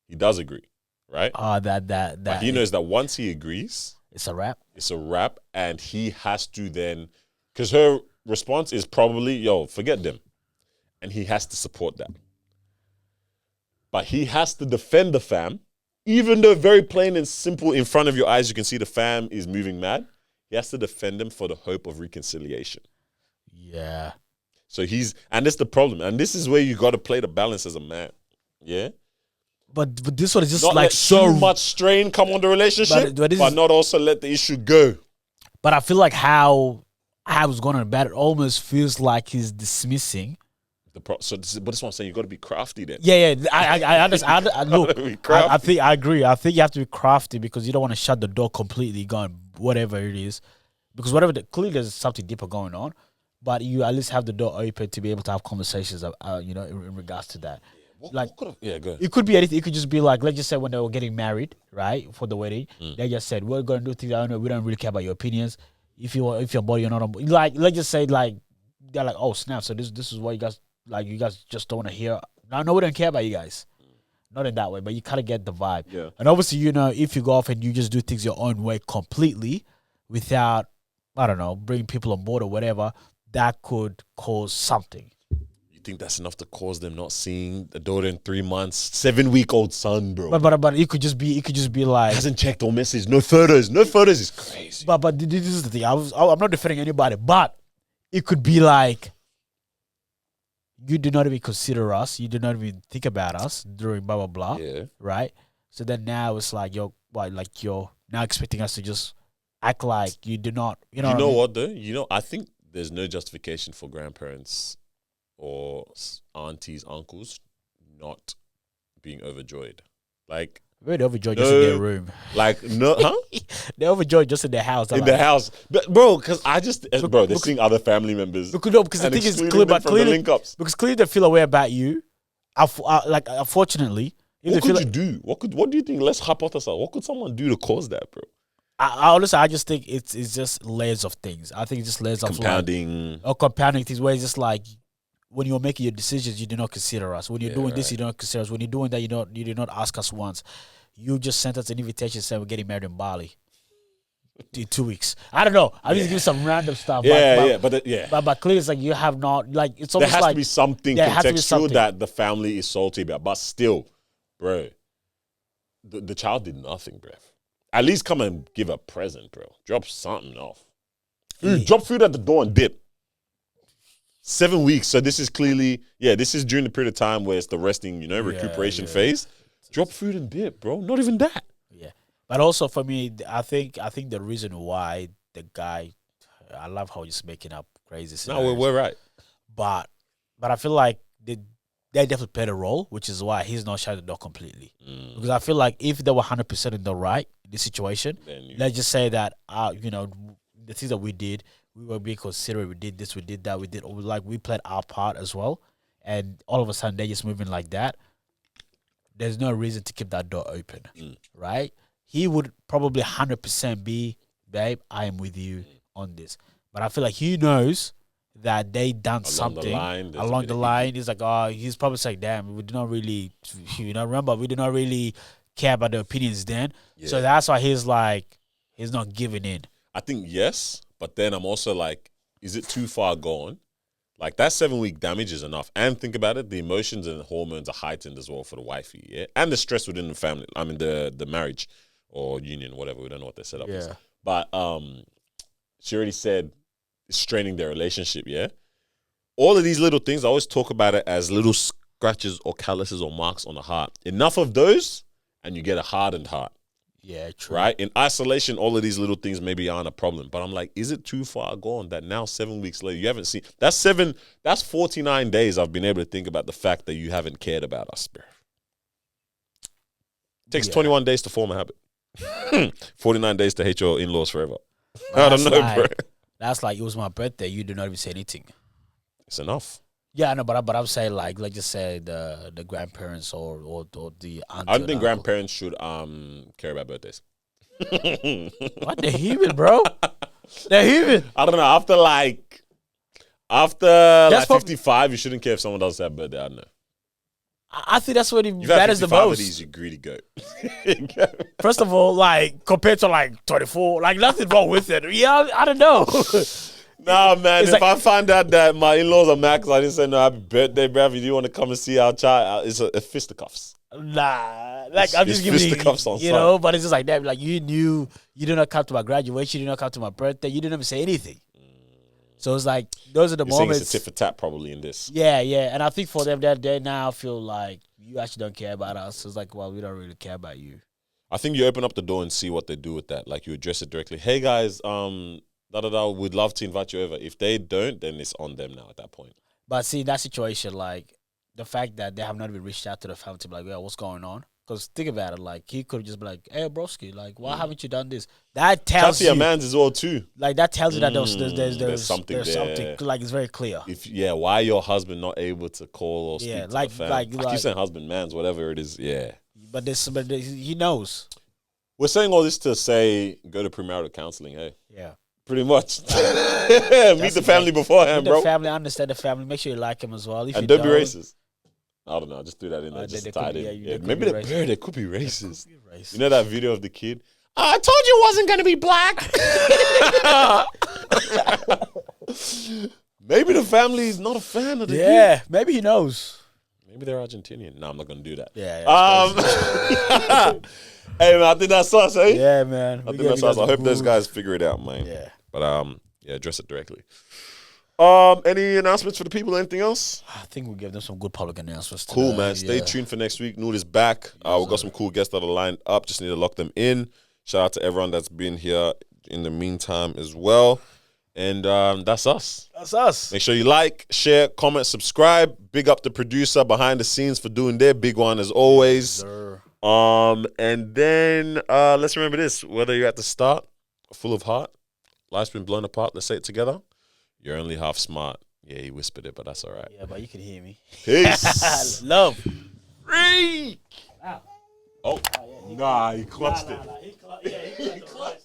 He does agree, right?
But
he knows that once he agrees,
it's a wrap.
It's a wrap, and he has to then, because her response is probably, "Yo, forget them," and he has to support that. But he has to defend the fam. Even though very plain and simple in front of your eyes, you can see the fam is moving mad. He has to defend them for the hope of reconciliation.
Yeah.
So and that's the problem. And this is where you got to play the balance as a man. Yeah.
But this one is just
not
like
let so much strain come on the relationship, but not also let the issue go.
But I feel like how I was going about it almost feels like he's dismissing.
But this is what I'm saying. You got to be crafty then.
Yeah. I understand. Look, I think I agree. I think you have to be crafty because you don't want to shut the door completely, going whatever it is, because clearly there's something deeper going on, but you at least have the door open to be able to have conversations, in regards to that. Go ahead. It could be anything. It could just be like, let's just say when they were getting married, right, for the wedding, they just said, we're going to do things. I don't know. We don't really care about your opinions. If you're boy, you're not on board. Like, let's just say like they're like, oh snap. So this is what you guys. Like, you guys just don't want to hear. No, we don't care about you guys. Not in that way, but you kind of get the vibe.
Yeah.
And obviously, if you go off and you just do things your own way completely without, I don't know, bringing people on board or whatever, that could cause something.
You think that's enough to cause them not seeing the daughter in 3 months, 7-week-old son, bro?
But it could just be like,
hasn't checked or messaged, no photos is crazy.
But this is the thing. I'm not defending anybody, but it could be like, you do not even consider us. You do not even think about us during blah, blah, blah.
Yeah.
Right? So then now it's like, you're now expecting us to just act like you do not, you know
what though? I think there's no justification for grandparents or aunties, uncles not being overjoyed. Like,
they're overjoyed just in their room.
Like, no, huh?
They're overjoyed just in their house.
The house. But, bro, because they're seeing other family members.
Because the thing is, clearly they feel aware about you. Unfortunately.
What could you do? What do you think? Let's hypothesize. What could someone do to cause that, bro?
I honestly, I just think it's just layers of things. I think it's just layers
compounding.
Or compounding things where it's just like, when you're making your decisions, you do not consider us. When you're doing this, you don't consider us. When you're doing that, you do not ask us once. You just sent us an invitation saying we're getting married in Bali in 2 weeks. I don't know. I need to give you some random stuff. But clearly it's like you have not, like, it's almost like...
There has to be something contextual that the family is salty about. But still, bro, the child did nothing, bro. At least come and give a present, bro. Drop something off. Drop food at the door and dip. 7 weeks. So this is clearly, this is during the period of time where it's the resting, recuperation phase. Drop food and dip, bro. Not even that.
Yeah. But also for me, I think the reason why the guy, I love how he's making up crazy scenarios.
No, we're right.
But I feel like they definitely played a role, which is why he's not shut the door completely. Because I feel like if they were 100% in the right in this situation, let's just say that the things that we did, we were being considerate. We did this, we did that, we played our part as well. And all of a sudden, they're just moving like that. There's no reason to keep that door open, right? He would probably 100% be, babe, I am with you on this. But I feel like he knows that they done something along the line. He's like, he's probably like, damn, we did not really, remember, we did not really care about the opinions then. Yeah. So that's why he's like, he's not giving in.
I think yes, but then I'm also like, is it too far gone? Like, that 7-week damage is enough. And think about it, the emotions and hormones are heightened as well for the wifey, yeah? And the stress within the family, I mean, the marriage or union, whatever, we don't know what their setup is. But she already said it's straining their relationship, yeah? All of these little things, I always talk about it as little scratches or calluses or marks on the heart. Enough of those, and you get a hardened heart.
Yeah, true.
Right? In isolation, all of these little things maybe aren't a problem. But I'm like, is it too far gone that now 7 weeks later, you haven't seen... That's 49 days I've been able to think about the fact that you haven't cared about us, bro. It takes 21 days to form a habit. 49 days to hate your in-laws forever. I don't know, bro.
That's like, it was my birthday. You do not even say anything.
It's enough.
Yeah, I know, but I'm saying, like, let's just say the grandparents or the aunt.
I don't think grandparents should care about birthdays.
What? They're human, bro. They're human.
I don't know. After 55, you shouldn't care if someone doesn't have a birthday. I don't know.
I think that's what it matters the most.
Of these, you greedy goat.
First of all, like, compared to like 24, like, nothing wrong with it. Yeah, I don't know.
Nah, man, if I find out that my in-laws are mad because I didn't say no happy birthday, bruv, if you want to come and see our child, it's a fisticuffs.
Nah, like, I'm just giving
fisticuffs on
you know, but it's just like that. Like, you knew, you did not come to my graduation, you did not come to my birthday, you didn't even say anything. So it's like, those are the moments.
It's a tit for tat probably in this.
Yeah, and I think for them, they now feel like you actually don't care about us. It's like, well, we don't really care about you.
I think you open up the door and see what they do with that. Like, you address it directly. Hey, guys, we'd love to invite you over. If they don't, then it's on them now at that point.
But see, in that situation, like, the fact that they have not even reached out to the family to be like, what's going on? Because think about it, like, he could just be like, hey, broski, like, why haven't you done this? That tells you.
Chat to your mans as well, too.
Like, that tells you that there's something there. Something, like, it's very clear.
Why your husband not able to call or speak to the fam? I keep saying husband, mans, whatever it is, yeah.
But he knows.
We're saying all this to say, go to premarital counseling, hey?
Yeah.
Pretty much. Meet the family beforehand, bro.
Meet the family, understand the family, make sure you like him as well.
And don't be racist. I don't know. Just do that in there. Just tied in. Maybe they could be racist. You know that video of the kid? I told you it wasn't going to be black. Maybe the family is not a fan of the kid.
Yeah, maybe he knows.
Maybe they're Argentinian. No, I'm not going to do that.
Yeah.
Hey, man, I think that's us, eh?
Yeah, man.
I think that's us. I hope those guys figure it out, man.
Yeah.
But, address it directly. Any announcements for the people? Anything else?
I think we'll give them some good public announcements today.
Cool, man. Stay tuned for next week. Noor is back. We've got some cool guests that are lined up. Just need to lock them in. Shout out to everyone that's been here in the meantime as well. And that's us.
That's us.
Make sure you like, share, comment, subscribe. Big up the producer behind the scenes for doing their big one as always.
Yes,
and then let's remember this. Whether you're at the start, full of heart, life's been blown apart, let's say it together. You're only half smart. Yeah, he whispered it, but that's all right.
Yeah, but you can hear me.
Peace.
Love.
Freak.
Wow.
Oh. Nah, he clutched it.
He clutched